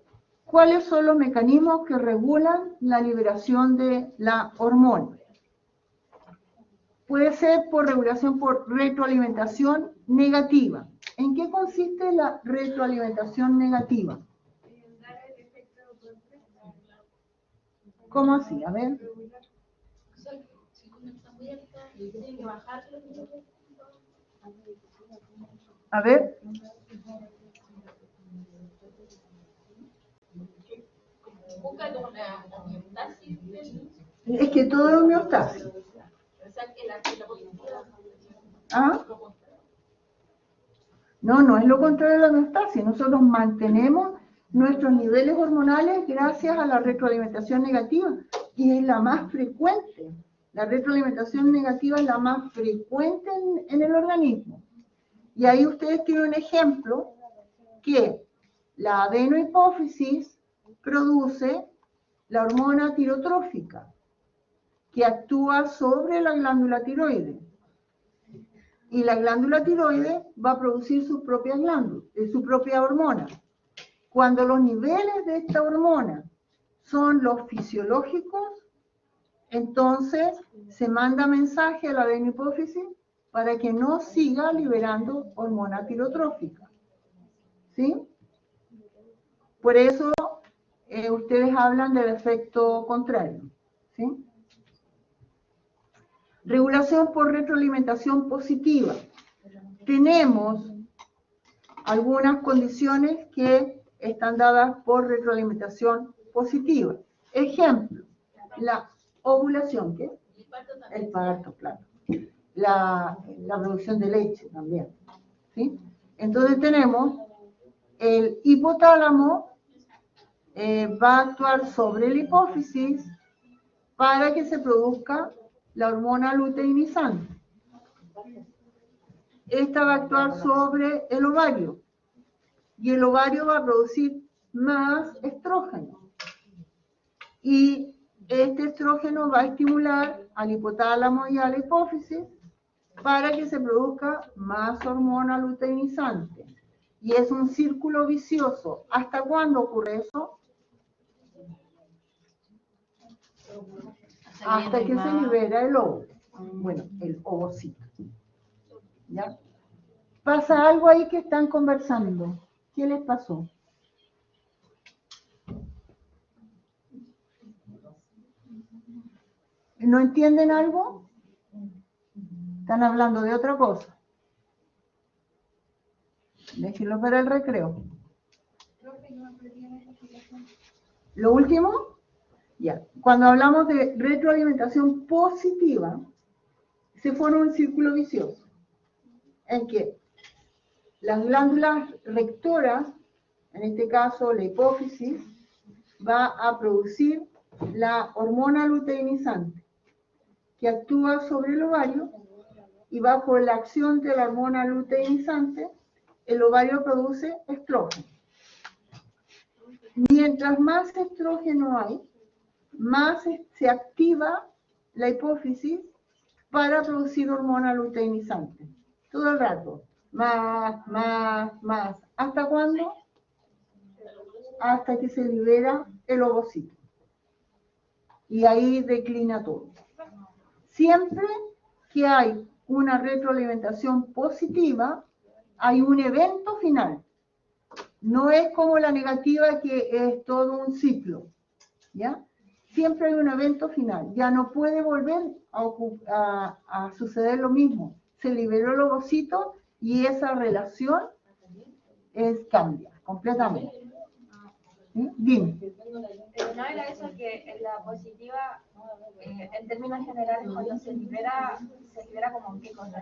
B: ¿Cuáles son los mecanismos que regulan la liberación de la hormona? Puede ser por regulación por retroalimentación negativa. ¿En qué consiste la retroalimentación negativa? ¿Cómo así? A ver.
E: O sea, si está muy alta, tiene que bajarlo.
B: A ver.
E: Busca como una homeostasis del...
B: Es que todo es homeostasis.
E: O sea, que la positiva...
B: ¿Ah? No, no es lo contrario de la homeostasis. Nosotros mantenemos nuestros niveles hormonales gracias a la retroalimentación negativa. Y es la más frecuente. La retroalimentación negativa es la más frecuente en el organismo. Y ahí ustedes tienen un ejemplo que la adenohipófisis produce la hormona tirotrófica que actúa sobre la glándula tiroides. Y la glándula tiroides va a producir sus propias glándulas, su propia hormona. Cuando los niveles de esta hormona son los fisiológicos, entonces se manda mensaje a la adenohipófisis para que no siga liberando hormona tirotrófica. ¿Sí? Por eso ustedes hablan del efecto contrario. ¿Sí? Regulación por retroalimentación positiva. Tenemos algunas condiciones que están dadas por retroalimentación positiva. Ejemplo, la ovulación, ¿qué? El parto, claro. La producción de leche también. ¿Sí? Entonces tenemos el hipotálamo va a actuar sobre la hipófisis para que se produzca la hormona luteinizante. Esta va a actuar sobre el ovario y el ovario va a producir más estrógeno. Y este estrógeno va a estimular al hipotálamo y a la hipófisis para que se produzca más hormona luteinizante. Y es un círculo vicioso. ¿Hasta cuándo ocurre eso? Hasta que se libera el óvulo. Bueno, el ovocito. ¿Ya? Pasa algo ahí que están conversando. ¿Qué les pasó? ¿No entienden algo? Están hablando de otra cosa. Déjenlo para el recreo. ¿Lo último? Ya. Cuando hablamos de retroalimentación positiva, se forma un círculo vicioso en que las glándulas rectoras, en este caso la hipófisis, va a producir la hormona luteinizante que actúa sobre el ovario y bajo la acción de la hormona luteinizante, el ovario produce estrógeno. Mientras más estrógeno hay, más se activa la hipófisis para producir hormona luteinizante. Todo el rato. Más, más, más. ¿Hasta cuándo? Hasta que se libera el ovocito. Y ahí declina todo. Siempre que hay una retroalimentación positiva, hay un evento final. No es como la negativa que es todo un ciclo. ¿Ya? Siempre hay un evento final. Ya no puede volver a suceder lo mismo. Se liberó el ovocito y esa relación cambia completamente. ¿Sí? Dime.
G: No era eso que en la positiva, en términos generales, cuando se libera como qué cosa.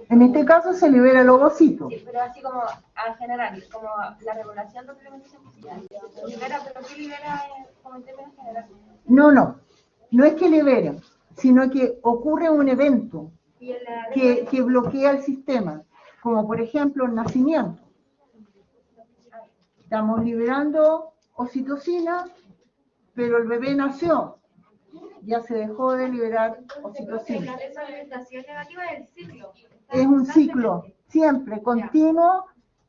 B: En este caso se libera el ovocito.
G: Sí, pero así como en general, como la regulación de alimentación social. Libera, pero ¿qué libera como en términos generales?
B: No es que liberen, sino que ocurre un evento
G: Y en la
B: que bloquea el sistema, como por ejemplo el nacimiento. Estamos liberando oxitocina, pero el bebé nació, ya se dejó de liberar oxitocina.
G: Esa alimentación negativa es el ciclo.
B: Es un ciclo siempre continuo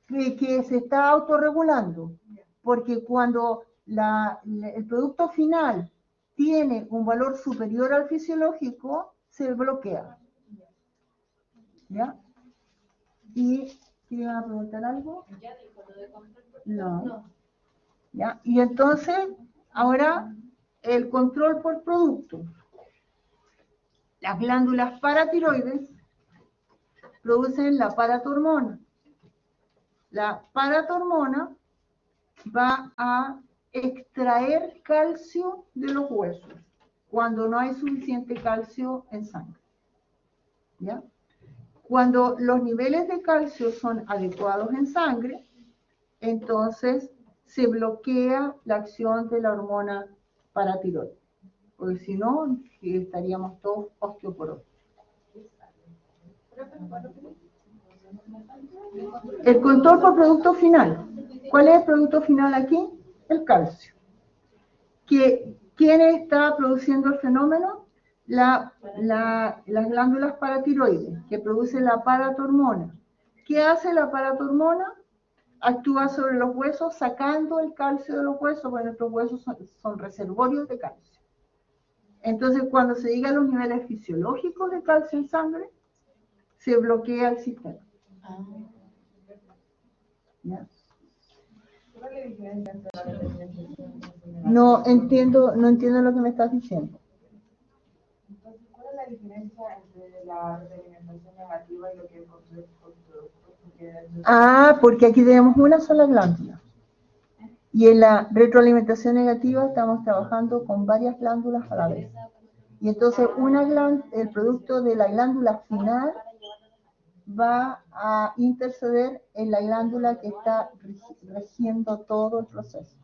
B: que se está autorregulando, porque cuando el producto final tiene un valor superior al fisiológico, se bloquea. ¿Ya? ¿Y iban a preguntar algo? No. ¿Ya? Y entonces, ahora, el control por producto. Las glándulas paratiroides producen la paratormona. La paratormona va a extraer calcio de los huesos cuando no hay suficiente calcio en sangre. ¿Ya? Cuando los niveles de calcio son adecuados en sangre, entonces se bloquea la acción de la hormona paratiroide, porque si no, estaríamos todos osteoporosos. El control por producto final. ¿Cuál es el producto final aquí? El calcio. ¿Quién está produciendo el fenómeno? Las glándulas paratiroides, que producen la paratormona. ¿Qué hace la paratormona? Actúa sobre los huesos sacando el calcio de los huesos, porque nuestros huesos son reservorios de calcio. Entonces, cuando se llegan a los niveles fisiológicos de calcio en sangre, se bloquea el sistema. ¿Ya? No entiendo lo que me estás diciendo.
H: ¿Cuál es la diferencia entre la retroalimentación negativa y lo que es control por producto?
B: Porque aquí tenemos una sola glándula. Y en la retroalimentación negativa estamos trabajando con varias glándulas a la vez. Y entonces el producto de la glándula final va a interceder en la glándula que está regiendo todo el proceso.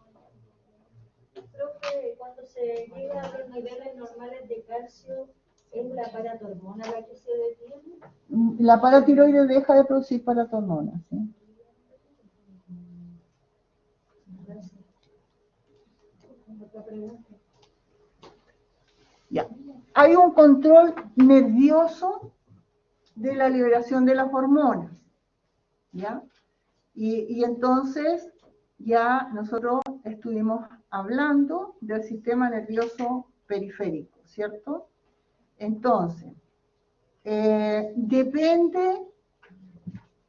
D: Profe, cuando se llega a los niveles normales de calcio, ¿es la paratormona la que se detiene?
B: La paratiroide deja de producir paratormona, ¿sí? Ya. Hay un control nervioso de la liberación de las hormonas, ¿ya? Y entonces ya nosotros estuvimos hablando del sistema nervioso periférico, ¿cierto? Entonces, depende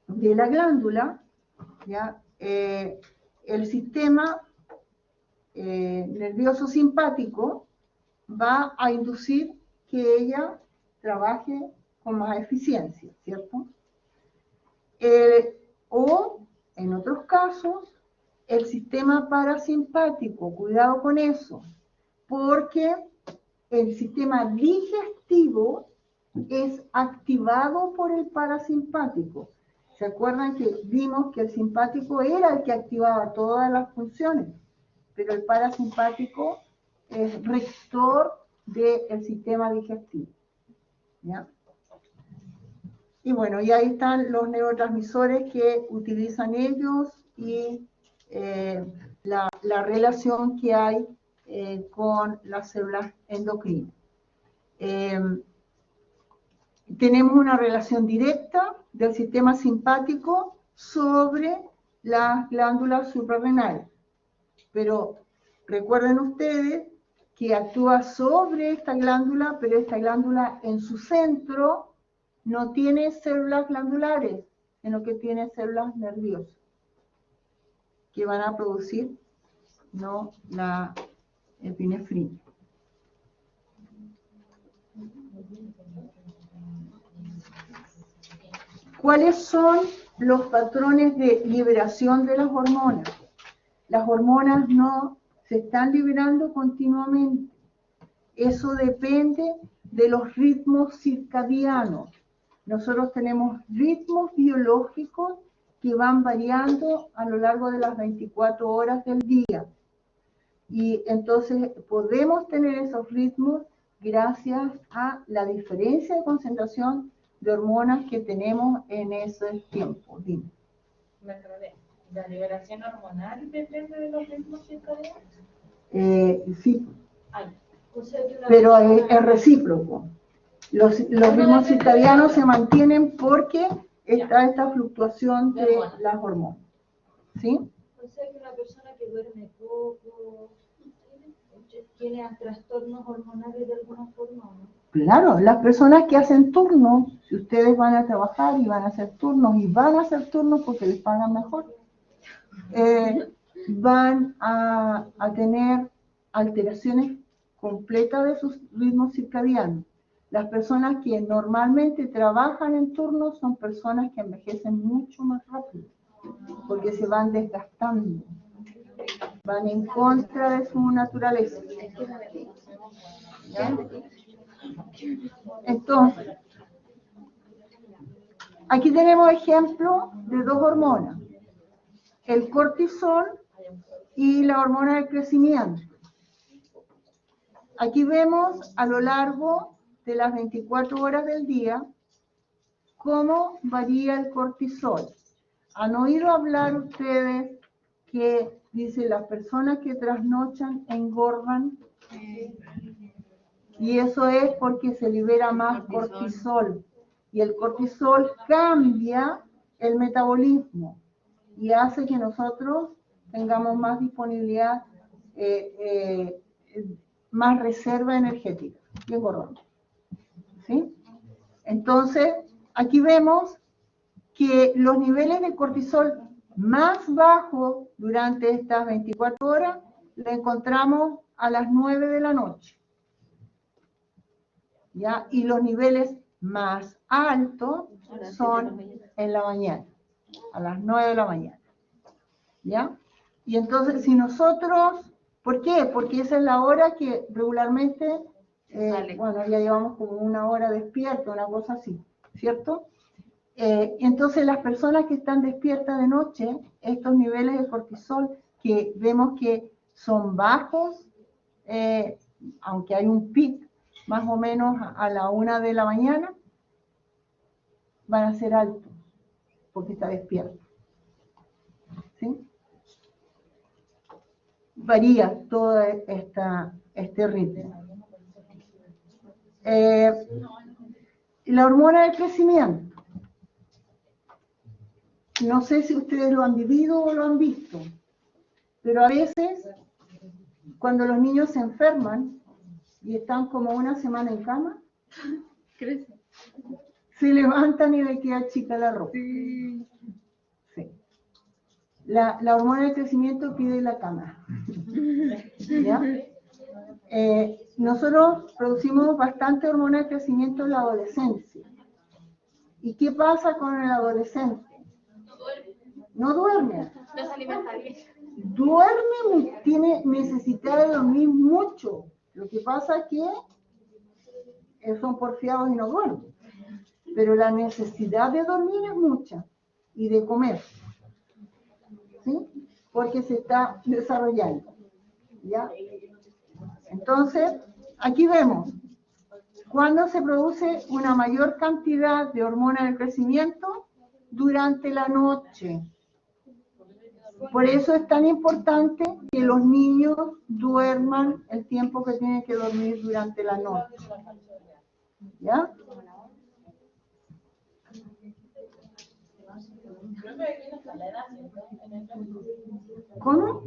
B: de la glándula, ¿ya? El sistema nervioso simpático va a inducir que ella trabaje con más eficiencia, ¿cierto? O, en otros casos, el sistema parasimpático, cuidado con eso, porque el sistema digestivo es activado por el parasimpático. ¿Se acuerdan que vimos que el simpático era el que activaba todas las funciones? Pero el parasimpático es rector del sistema digestivo. ¿Ya? Y bueno, y ahí están los neurotransmisores que utilizan ellos y la relación que hay con las células endocrinas. Tenemos una relación directa del sistema simpático sobre las glándulas suprarrenales. Pero recuerden ustedes que actúa sobre esta glándula, pero esta glándula en su centro no tiene células glandulares, sino que tiene células nerviosas que van a producir la epinefrina. ¿Cuáles son los patrones de liberación de las hormonas? Las hormonas no se están liberando continuamente. Eso depende de los ritmos circadianos. nosotros tenemos ritmos biológicos que van variando a lo largo de las 24 horas del día. Y entonces podemos tener esos ritmos gracias a la diferencia de concentración de hormonas que tenemos en ese tiempo. Dime.
H: ¿La liberación hormonal depende de los ritmos circadianos?
B: Sí,
D: O sea, que una
B: pero
D: persona-
B: es recíproco. Los ritmos circadianos se mantienen porque está esta fluctuación de las hormonas. ¿Sí?
D: O sea, que una persona que duerme poco tiene trastornos hormonales de alguna forma, ¿o no?
B: Claro, las personas que hacen turnos, si ustedes van a trabajar y van a hacer turnos y van a hacer turnos porque les pagan mejor, van a tener alteraciones completas de sus ritmos circadianos. Las personas que normalmente trabajan en turnos son personas que envejecen mucho más rápido, porque se van desgastando, van en contra de su naturaleza. ¿Ya? Entonces, aquí tenemos ejemplo de dos hormonas, el cortisol y la hormona del crecimiento. Aquí vemos a lo largo de las 24 horas del día cómo varía el cortisol. ¿Han oído hablar ustedes que dice las personas que trasnochan engordan? Y eso es porque se libera más cortisol. Y el cortisol cambia el metabolismo y hace que nosotros tengamos más disponibilidad, más reserva energética y engordamos. ¿Sí? Entonces, aquí vemos que los niveles de cortisol más bajos durante estas 24 horas lo encontramos a las 9 de la noche. ¿Ya? Y los niveles más altos son en la mañana, a las 9 de la mañana. ¿Ya? Y entonces, si nosotros, ¿por qué? Porque esa es la hora que regularmente, bueno, ya llevamos como una hora despierto, una cosa así, ¿cierto? Entonces, las personas que están despiertas de noche, estos niveles de cortisol que vemos que son bajos, aunque hay un pic más o menos a la 1 de la mañana, van a ser altos, porque está despierto. ¿Sí? Varía todo este ritmo. La hormona del crecimiento. No sé si ustedes lo han vivido o lo han visto, pero a veces, cuando los niños se enferman y están como una semana en cama, se levantan y le queda chica la ropa. Sí. La hormona del crecimiento pide la cama. ¿Ya? Nosotros producimos bastante hormona de crecimiento en la adolescencia. ¿Y qué pasa con el adolescente? No duerme.
E: No se alimenta bien.
B: Duerme, tiene necesidad de dormir mucho. Lo que pasa es que son porfiados y no duermen. Pero la necesidad de dormir es mucha y de comer. ¿Sí? Porque se está desarrollando. ¿Ya? Entonces, aquí vemos cuando se produce una mayor cantidad de hormona del crecimiento durante la noche. Por eso es tan importante que los niños duerman el tiempo que tienen que dormir durante la noche. ¿Ya? ¿Cómo?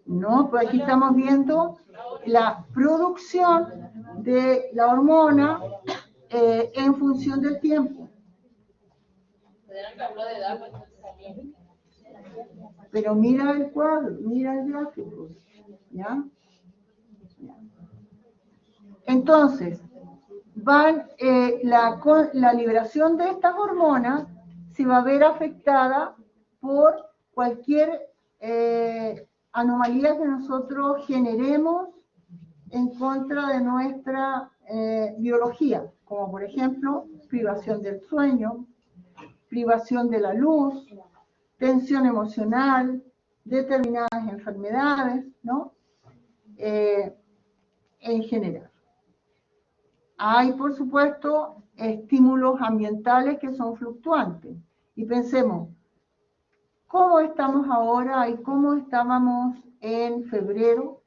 B: No, pues aquí estamos viendo la producción de la hormona en función del tiempo. Pero mira el cuadro, mira el gráfico, ¿ya? Entonces, la liberación de estas hormonas se va a ver afectada por cualquier anomalía que nosotros generemos en contra de nuestra biología, como por ejemplo privación del sueño, privación de la luz, tensión emocional, determinadas enfermedades, ¿no? En general. Hay, por supuesto, estímulos ambientales que son fluctuantes. Y pensemos, ¿cómo estamos ahora y cómo estábamos en febrero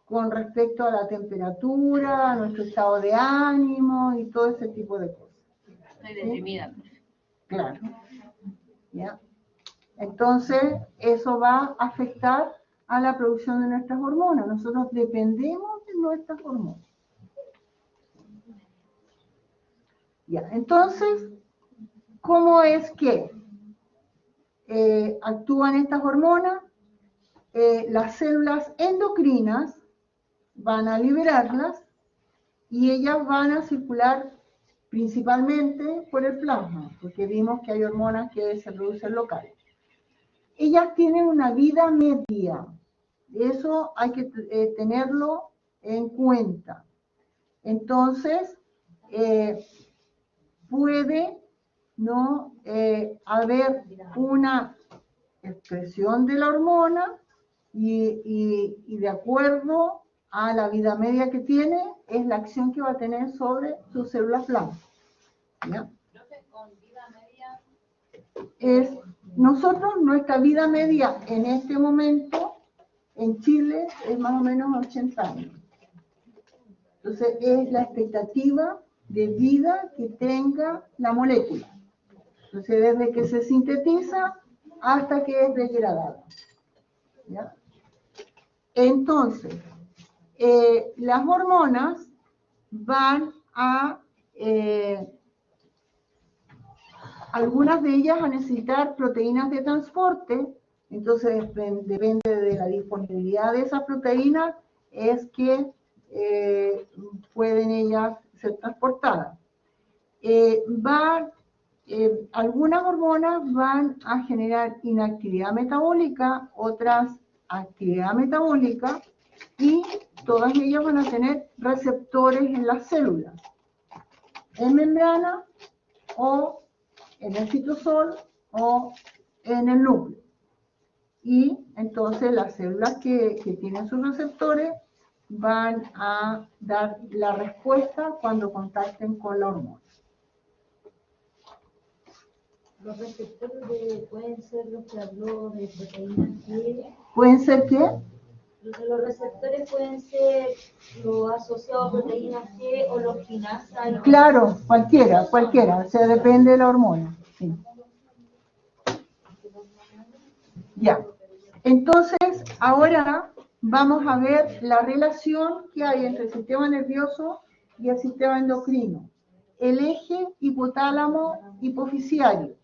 B: con respecto a la temperatura, a nuestro estado de ánimo y todo ese tipo de cosas?
F: Estoy deprimida.
B: Claro. ¿Ya? Entonces, eso va a afectar a la producción de nuestras hormonas. Nosotros dependemos de nuestras hormonas. Ya, entonces, ¿cómo es que actúan estas hormonas? Las células endocrinas van a liberarlas y ellas van a circular principalmente por el plasma, porque vimos que hay hormonas que se producen locales. Ellas tienen una vida media, eso hay que tenerlo en cuenta. Entonces, puede no haber una expresión de la hormona y de acuerdo a la vida media que tiene, es la acción que va a tener sobre sus células blancas. ¿Ya? Nosotros, nuestra vida media en este momento, en Chile, es más o menos 80 años. Entonces, es la expectativa de vida que tenga la molécula. Entonces, desde que se sintetiza hasta que es degradada. ¿Ya? Entonces, las hormonas van a, algunas de ellas a necesitar proteínas de transporte, entonces depende de la disponibilidad de esas proteínas, es que pueden ellas ser transportadas. Algunas hormonas van a generar inactividad metabólica, otras actividad metabólica, y todas ellas van a tener receptores en las células, en membrana o en el citosol o en el núcleo. Y entonces las células que tienen sus receptores van a dar la respuesta cuando contacten con la hormona.
D: Los receptores pueden ser los que habló de proteínas G.
B: ¿Pueden ser qué?
D: Los receptores pueden ser los asociados a proteínas G o los quinasas.
B: Claro, cualquiera, o sea, depende de la hormona. Sí. Ya. Entonces, ahora vamos a ver la relación que hay entre el sistema nervioso y el sistema endocrino. El eje hipotálamo-hipofisiario.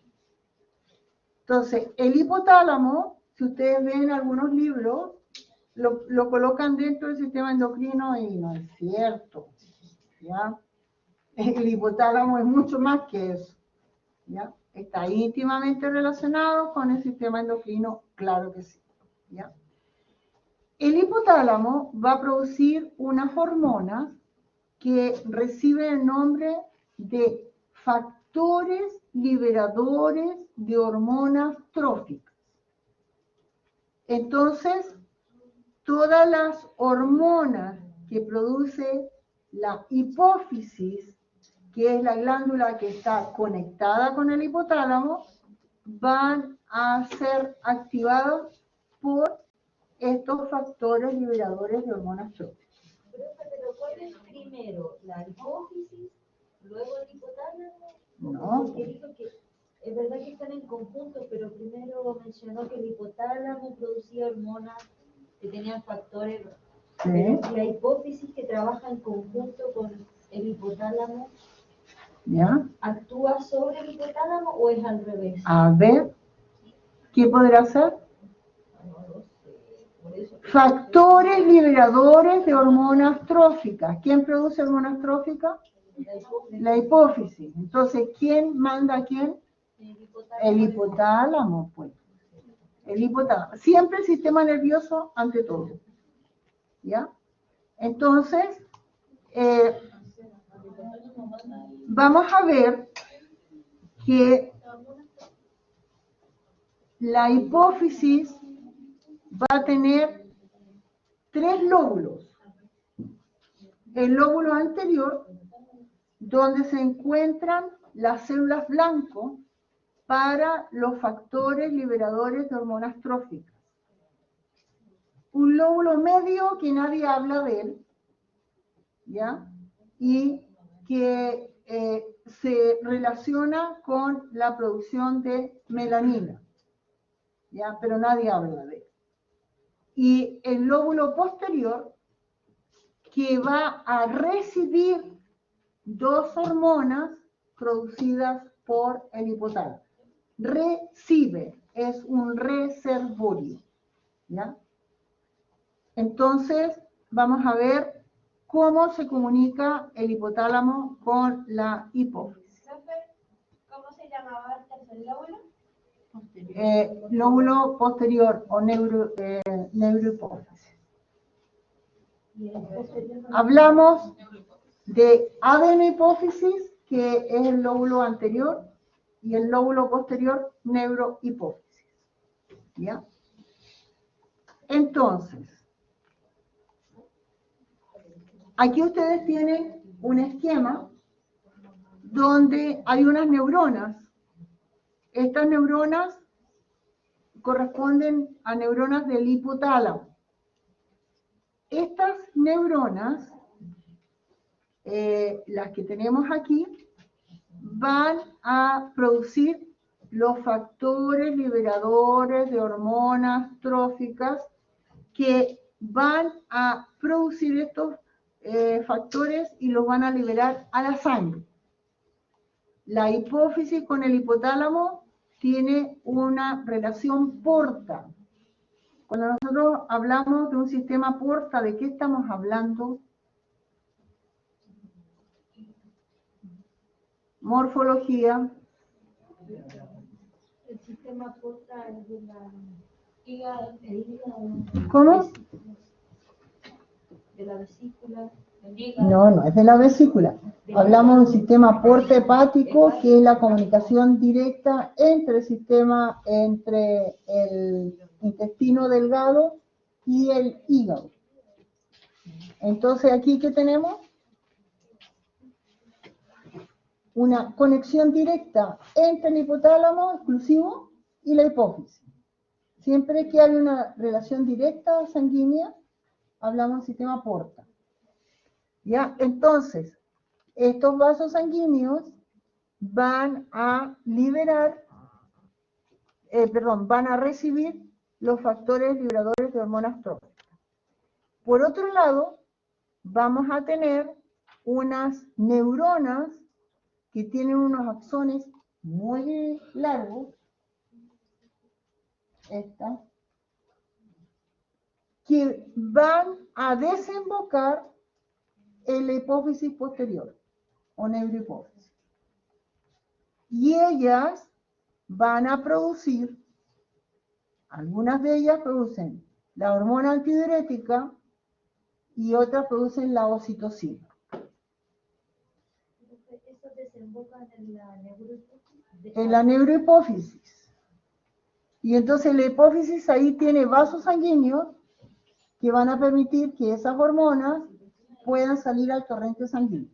B: Entonces, el hipotálamo, si ustedes ven algunos libros, lo colocan dentro del sistema endocrino y no es cierto. ¿Ya? El hipotálamo es mucho más que eso. ¿Ya? Está íntimamente relacionado con el sistema endocrino, claro que sí. ¿Ya? El hipotálamo va a producir unas hormonas que reciben el nombre de factores liberadores de hormonas tróficas. Entonces, todas las hormonas que produce la hipófisis, que es la glándula que está conectada con el hipotálamo, van a ser activadas por estos factores liberadores de hormonas tróficas.
D: Pero ¿cuál es primero? ¿La hipófisis? ¿Luego el hipotálamo?
B: No.
D: Porque dijo que es verdad que están en conjunto, pero primero mencionó que el hipotálamo producía hormonas que tenían factores.
B: Sí.
D: Pero la hipófisis que trabaja en conjunto con el hipotálamo,
B: ¿Ya?
D: ¿actúa sobre el hipotálamo o es al revés?
B: A ver, ¿qué podrá ser?
D: No lo sé. Por eso.
B: Factores liberadores de hormonas tróficas. ¿Quién produce hormonas tróficas? La hipófisis. Entonces, ¿quién manda a quién? El hipotálamo, pues. El hipotálamo. Siempre el sistema nervioso ante todo. ¿Ya? Entonces, vamos a ver que la hipófisis va a tener 3 lóbulos. El lóbulo anterior, donde se encuentran las células blanco para los factores liberadores de hormonas tróficas. Un lóbulo medio que nadie habla de él, ¿ya? Y que se relaciona con la producción de melanina, ¿ya? Pero nadie habla de él. Y el lóbulo posterior, que va a recibir 2 hormonas producidas por el hipotálamo. Recibe, es un reservorio, ¿ya? Entonces, vamos a ver cómo se comunica el hipotálamo con la hipófisis.
G: ¿Cómo se llamaba el tercer lóbulo?
B: Lóbulo posterior o neurohipófisis. Hablamos de adenohipófisis, que es el lóbulo anterior, y el lóbulo posterior, neurohipófisis. ¿Ya? Entonces, aquí ustedes tienen un esquema donde hay unas neuronas. Estas neuronas corresponden a neuronas del hipotálamo. Estas neuronas, las que tenemos aquí, van a producir los factores liberadores de hormonas tróficas que van a producir estos factores y los van a liberar a la sangre. La hipófisis con el hipotálamo tiene una relación porta. Cuando nosotros hablamos de un sistema porta, ¿de qué estamos hablando? Morfología.
D: El sistema porta es de la hígado,
B: ¿Cómo?
D: de la vesícula.
B: No es de la vesícula. Hablamos de un sistema porta hepático, que es la comunicación directa entre el intestino delgado y el hígado. Entonces, aquí, ¿qué tenemos? Una conexión directa entre el hipotálamo exclusivo y la hipófisis. Siempre que hay una relación directa sanguínea, hablamos de sistema porta. ¿Ya? Entonces, estos vasos sanguíneos van a van a recibir los factores liberadores de hormonas tróficas. Por otro lado, vamos a tener unas neuronas que tienen unos axones muy largos, que van a desembocar en la hipófisis posterior o neurohipófisis. Y ellas van a producir, algunas de ellas producen la hormona antidiurética y otras producen la oxitocina.
D: ¿Eso desemboca en la neurohipófisis?
B: En la neurohipófisis. Y entonces la hipófisis ahí tiene vasos sanguíneos que van a permitir que esas hormonas puedan salir al torrente sanguíneo.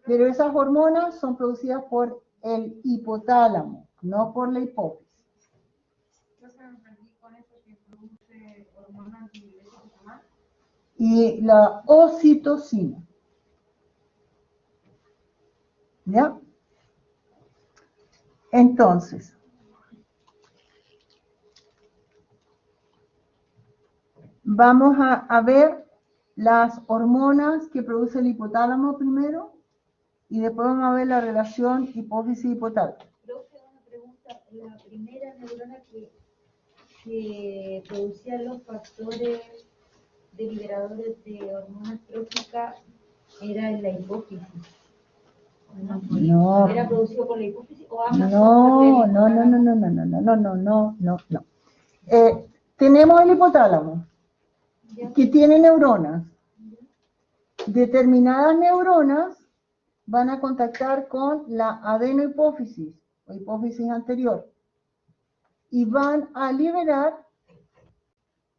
B: Pero esas hormonas son producidas por el hipotálamo, no por la hipófisis.
H: Entonces me perdí con eso que produce hormonas antidiuréticas.
B: Y la oxitocina. ¿Ya? Entonces, vamos a ver las hormonas que produce el hipotálamo primero y después vamos a ver la relación hipófisis-hipotálamo.
D: Profe, una pregunta. La primera neurona que producía los factores de liberadores de hormonas tróficas era en la hipófisis.
B: No.
D: ¿Era producido por la hipófisis o ambas?
B: No. Tenemos el hipotálamo, que tiene neuronas. Determinadas neuronas van a contactar con la adenohipófisis o hipófisis anterior y van a liberar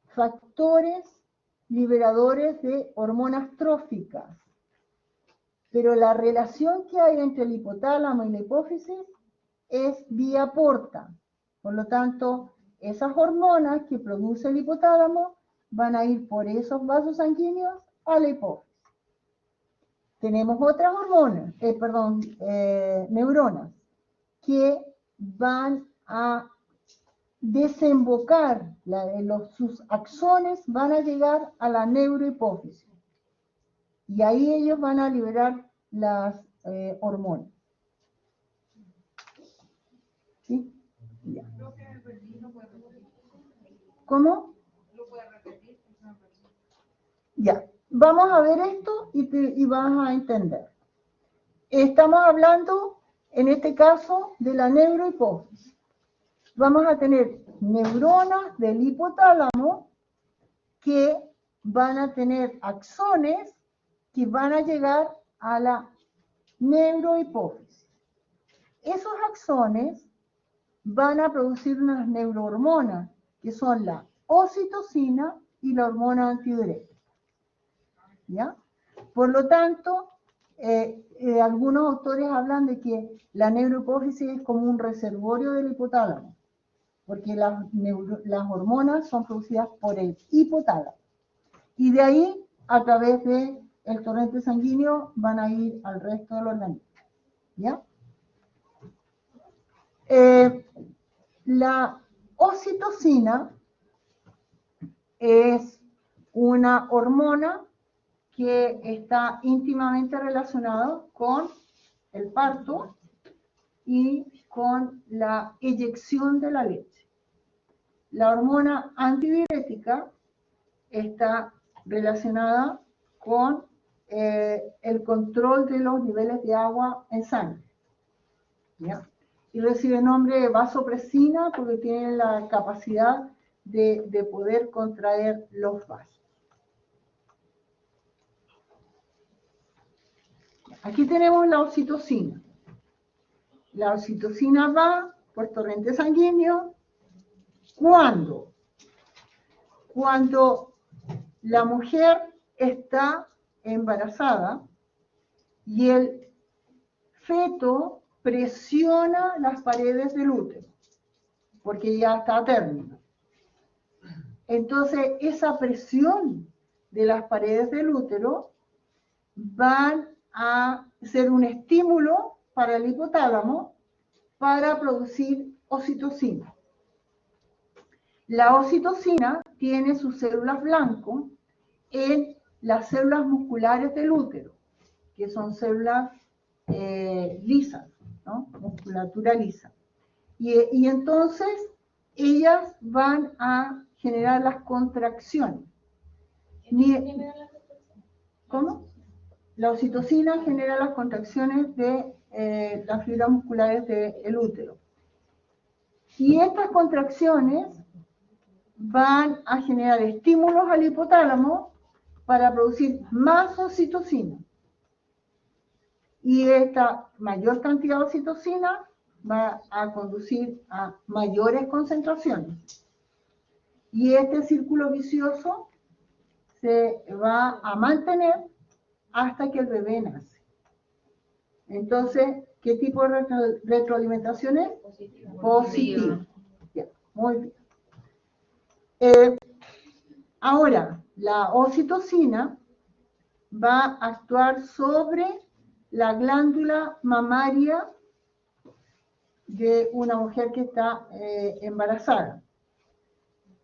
B: factores liberadores de hormonas tróficas. Pero la relación que hay entre el hipotálamo y la hipófisis es vía porta. Por lo tanto, esas hormonas que produce el hipotálamo van a ir por esos vasos sanguíneos a la hipófisis. Tenemos otras hormonas, neuronas, que van a desembocar, sus axones van a llegar a la neurohipófisis. Y ahí ellos van a liberar las hormonas. ¿Sí? Ya. ¿Cómo? Ya. Vamos a ver esto y vas a entender. Estamos hablando, en este caso, de la neurohipófisis. Vamos a tener neuronas del hipotálamo que van a tener axones que van a llegar a la neurohipófisis. Esos axones van a producir unas neurohormonas, que son la ocitocina y la hormona antidiurética. ¿Ya? Por lo tanto, algunos autores hablan de que la neurohipófisis es como un reservorio del hipotálamo, porque las hormonas son producidas por el hipotálamo. Y de ahí, a través del torrente sanguíneo, van a ir al resto del organismo. ¿Ya? La ocitocina es una hormona que está íntimamente relacionada con el parto y con la eyección de la leche. La hormona antidiurética está relacionada con el control de los niveles de agua en sangre. ¿Ya? Y recibe el nombre de vasopresina porque tiene la capacidad de poder contraer los vasos. Aquí tenemos la ocitocina. La ocitocina va por torrente sanguíneo. ¿Cuándo? Cuando la mujer está embarazada y el feto presiona las paredes del útero, porque ya está a término. Entonces, esa presión de las paredes del útero van a ser un estímulo para el hipotálamo para producir ocitocina. La ocitocina tiene sus células blanco en las células musculares del útero, que son células lisas, ¿no? Musculatura lisa. Y entonces ellas van a generar las contracciones. ¿Cómo? La ocitocina genera las contracciones de las fibras musculares del útero. Y estas contracciones van a generar estímulos al hipotálamo para producir más ocitocina. Y esta mayor cantidad de ocitocina va a conducir a mayores concentraciones. Y este círculo vicioso se va a mantener hasta que el bebé nace. Entonces, ¿qué tipo de retroalimentación es? Positiva. Ya, muy bien. Ahora, la ocitocina va a actuar sobre la glándula mamaria de una mujer que está embarazada.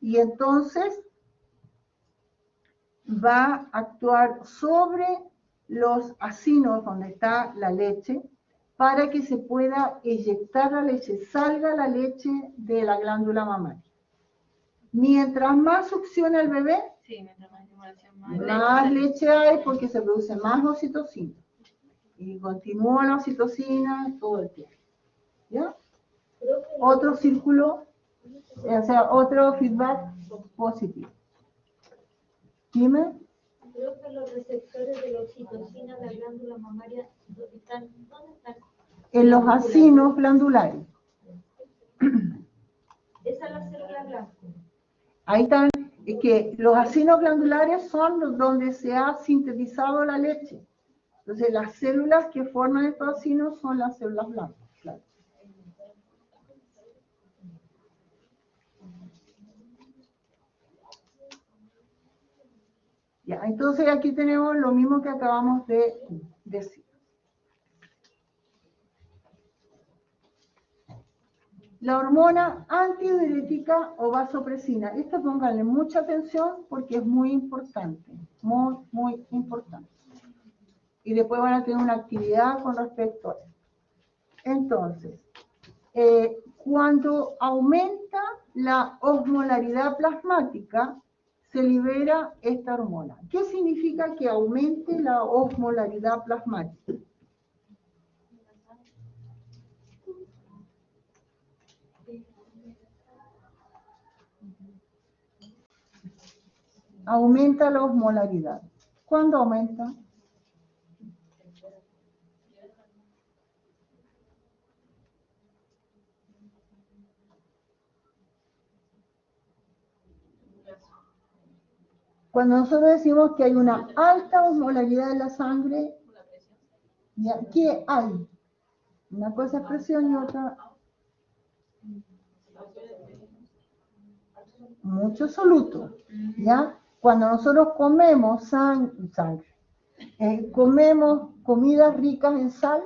B: Y entonces va a actuar sobre los acinos donde está la leche para que se pueda eyectar la leche, salga la leche de la glándula mamaria. Mientras más succiona el bebé, más leche hay porque se produce más ocitocina. Y continúa la ocitocina todo el tiempo. ¿Ya? Otro círculo, o sea, otro feedback positivo. Dime.
D: Creo que están los receptores de la oxitocina de la glándula mamaria? ¿Dónde están?
B: En los acinos glandulares.
D: Esa es la célula blanca.
B: Ahí están, es que los acinos glandulares son donde se ha sintetizado la leche. Entonces, las células que forman estos acinos son las células blancas. Claro. Ya, entonces aquí tenemos lo mismo que acabamos de decir. La hormona antidiurética o vasopresina. Esto pónganle mucha atención porque es muy importante. Muy, muy importante. Y después van a tener una actividad con respecto a esto. Entonces, cuando aumenta la osmolaridad plasmática, se libera esta hormona. ¿Qué significa que aumente la osmolaridad plasmática? Aumenta la osmolaridad. ¿Cuándo aumenta? Cuando nosotros decimos que hay una alta osmolaridad en la sangre, ¿ya? ¿Qué hay? Una cosa es presión y otra... mucho soluto, ¿ya? Cuando nosotros comemos sangre, comemos comidas ricas en sal,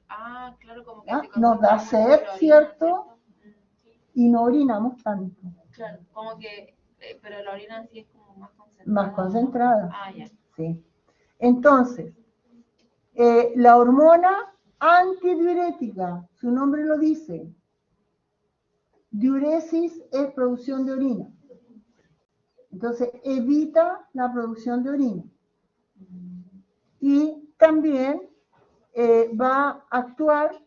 F: Ah, claro, como que
B: ¿ya?
F: se
B: Nos da
F: concentra
B: sed,
F: mucho la orina,
B: ¿cierto? Y no orinamos tanto.
F: Claro, como que, pero la orina sí es como más concentrada.
B: Más concentrada.
F: Ah, ya.
B: Sí. Entonces, la hormona antidiurética, su nombre lo dice. Diuresis es producción de orina. Entonces, evita la producción de orina. Y también va a actuar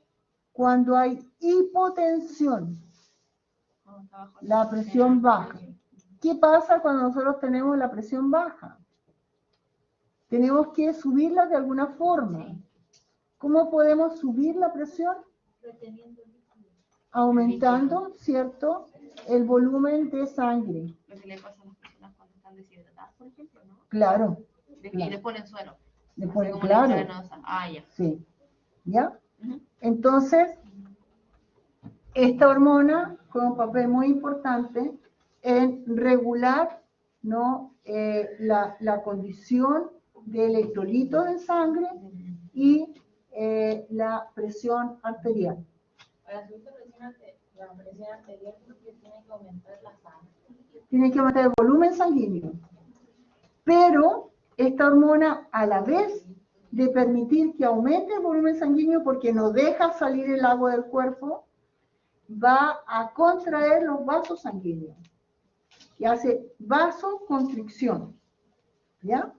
B: cuando hay hipotensión, la presión baja. ¿Qué pasa cuando nosotros tenemos la presión baja? Tenemos que subirla de alguna forma. ¿Cómo podemos subir la presión? Aumentando, ¿cierto?, el volumen de sangre.
F: Lo que le pasa a las personas cuando están deshidratadas, por ejemplo, ¿no?
B: Claro.
F: Y
B: claro.
F: les ponen suero.
B: Le
F: Así
B: ponen,
F: como
B: claro.
F: intravenosa. Ah, ya.
B: Sí. ¿Ya?
F: Ujú.
B: Entonces, esta hormona juega un papel muy importante en regular, ¿no?, la condición de electrolitos en sangre y la presión arterial.
E: Para subir la presión arterial, porque tiene que aumentar la sangre.
B: Tiene que aumentar el volumen sanguíneo. Pero esta hormona, a la vez de permitir que aumente el volumen sanguíneo porque no deja salir el agua del cuerpo, va a contraer los vasos sanguíneos y hace vasoconstricción, ¿ya?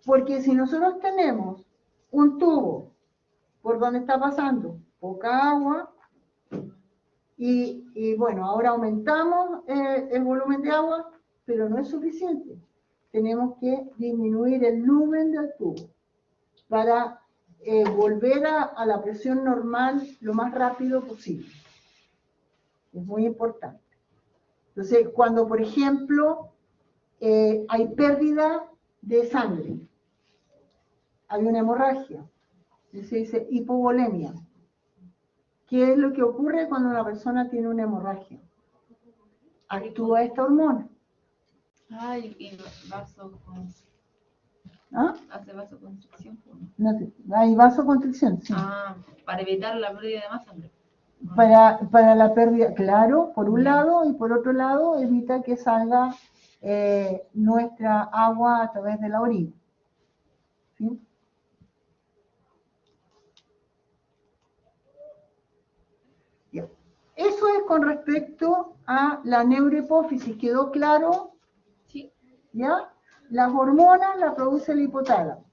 B: Porque si nosotros tenemos un tubo por donde está pasando poca agua y bueno, ahora aumentamos el volumen de agua, pero no es suficiente. Tenemos que disminuir el lumen del tubo para volver a la presión normal lo más rápido posible. Es muy importante. Entonces, cuando, por ejemplo, hay pérdida de sangre, hay una hemorragia, se dice hipovolemia. ¿Qué es lo que ocurre cuando una persona tiene una hemorragia? Actúa esta hormona.
F: Ay, y vasoconstricción.
B: ¿Ah?
F: Hace vasoconstricción.
B: Hay vasoconstricción, sí.
F: Ah, para evitar la pérdida de más sangre.
B: Para la pérdida, claro, por un lado, y por otro lado, evita que salga nuestra agua a través de la orina. ¿Sí? Ya. Eso es con respecto a la neurohipófisis. ¿Quedó claro?
F: Sí.
B: ¿Ya? Las hormonas las produce el hipotálamo.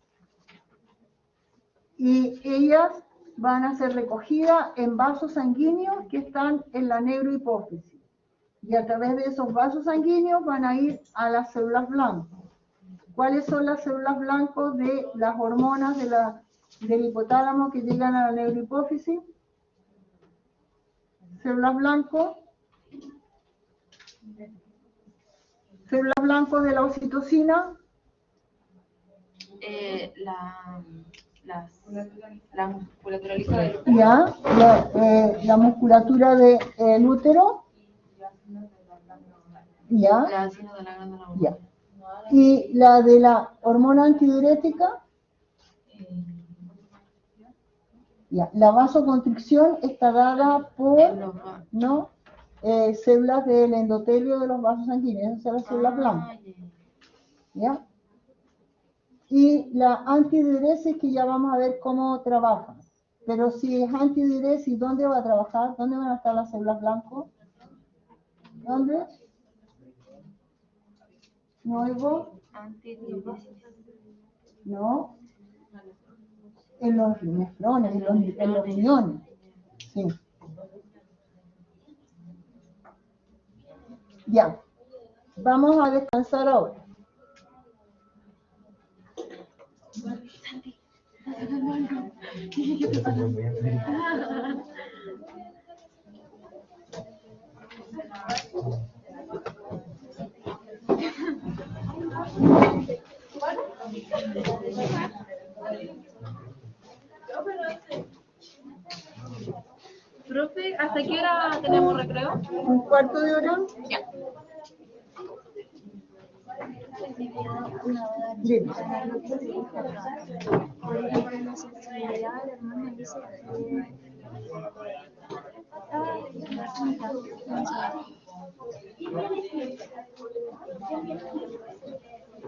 B: Y ellas van a ser recogidas en vasos sanguíneos que están en la neurohipófisis. Y a través de esos vasos sanguíneos van a ir a las células blancas. ¿Cuáles son las células blancos de las hormonas del hipotálamo que llegan a la neurohipófisis? Células blancos. Células blancos de la oxitocina.
F: La musculatura lisa del
B: Ya, la musculatura del útero. Ya,
F: la ácido de la glándula
B: ya.
F: mamária.
B: Y la de la hormona antidiurética. Ya, la vasoconstricción está dada por, ¿no? Células del endotelio de los vasos sanguíneos, esas son las células blancas. ¿Ya? Y la antidiuresis, que ya vamos a ver cómo trabaja. Pero si es antidiuresis, ¿dónde va a trabajar? ¿Dónde van a estar las células blancas? ¿Dónde? ¿No oigo?
F: Antidiuresis.
B: No. En los nefrones, en los riñones. Sí. Ya. Vamos a descansar ahora.
F: Profe, ¿hasta qué hora tenemos recreo?
B: Un cuarto de hora.
F: Ya.
B: Dime.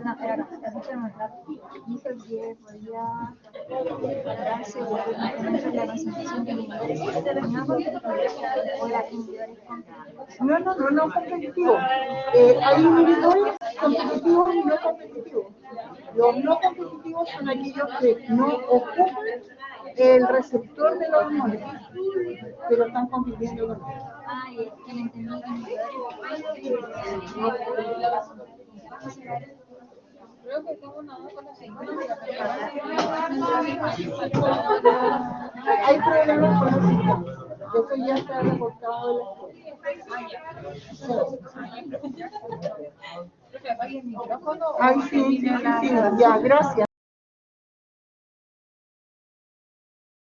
I: No, pero dijo que podía darse la concentración de inhibidores no competitivos o la inhibidores competitivos.
B: No competitivos. Hay inhibidores competitivos y no competitivos. Los no competitivos son aquellos que no ocupan el receptor de la hormona, pero están compitiendo con él.
I: Ah, y es que le entendí que inhibidores.
F: Creo que tengo una duda con la
B: Hay problemas con los sistemas. Eso ya está reportado en la escuela.
F: Profe, ¿apague el micrófono?
B: Ay, sí, ya, gracias.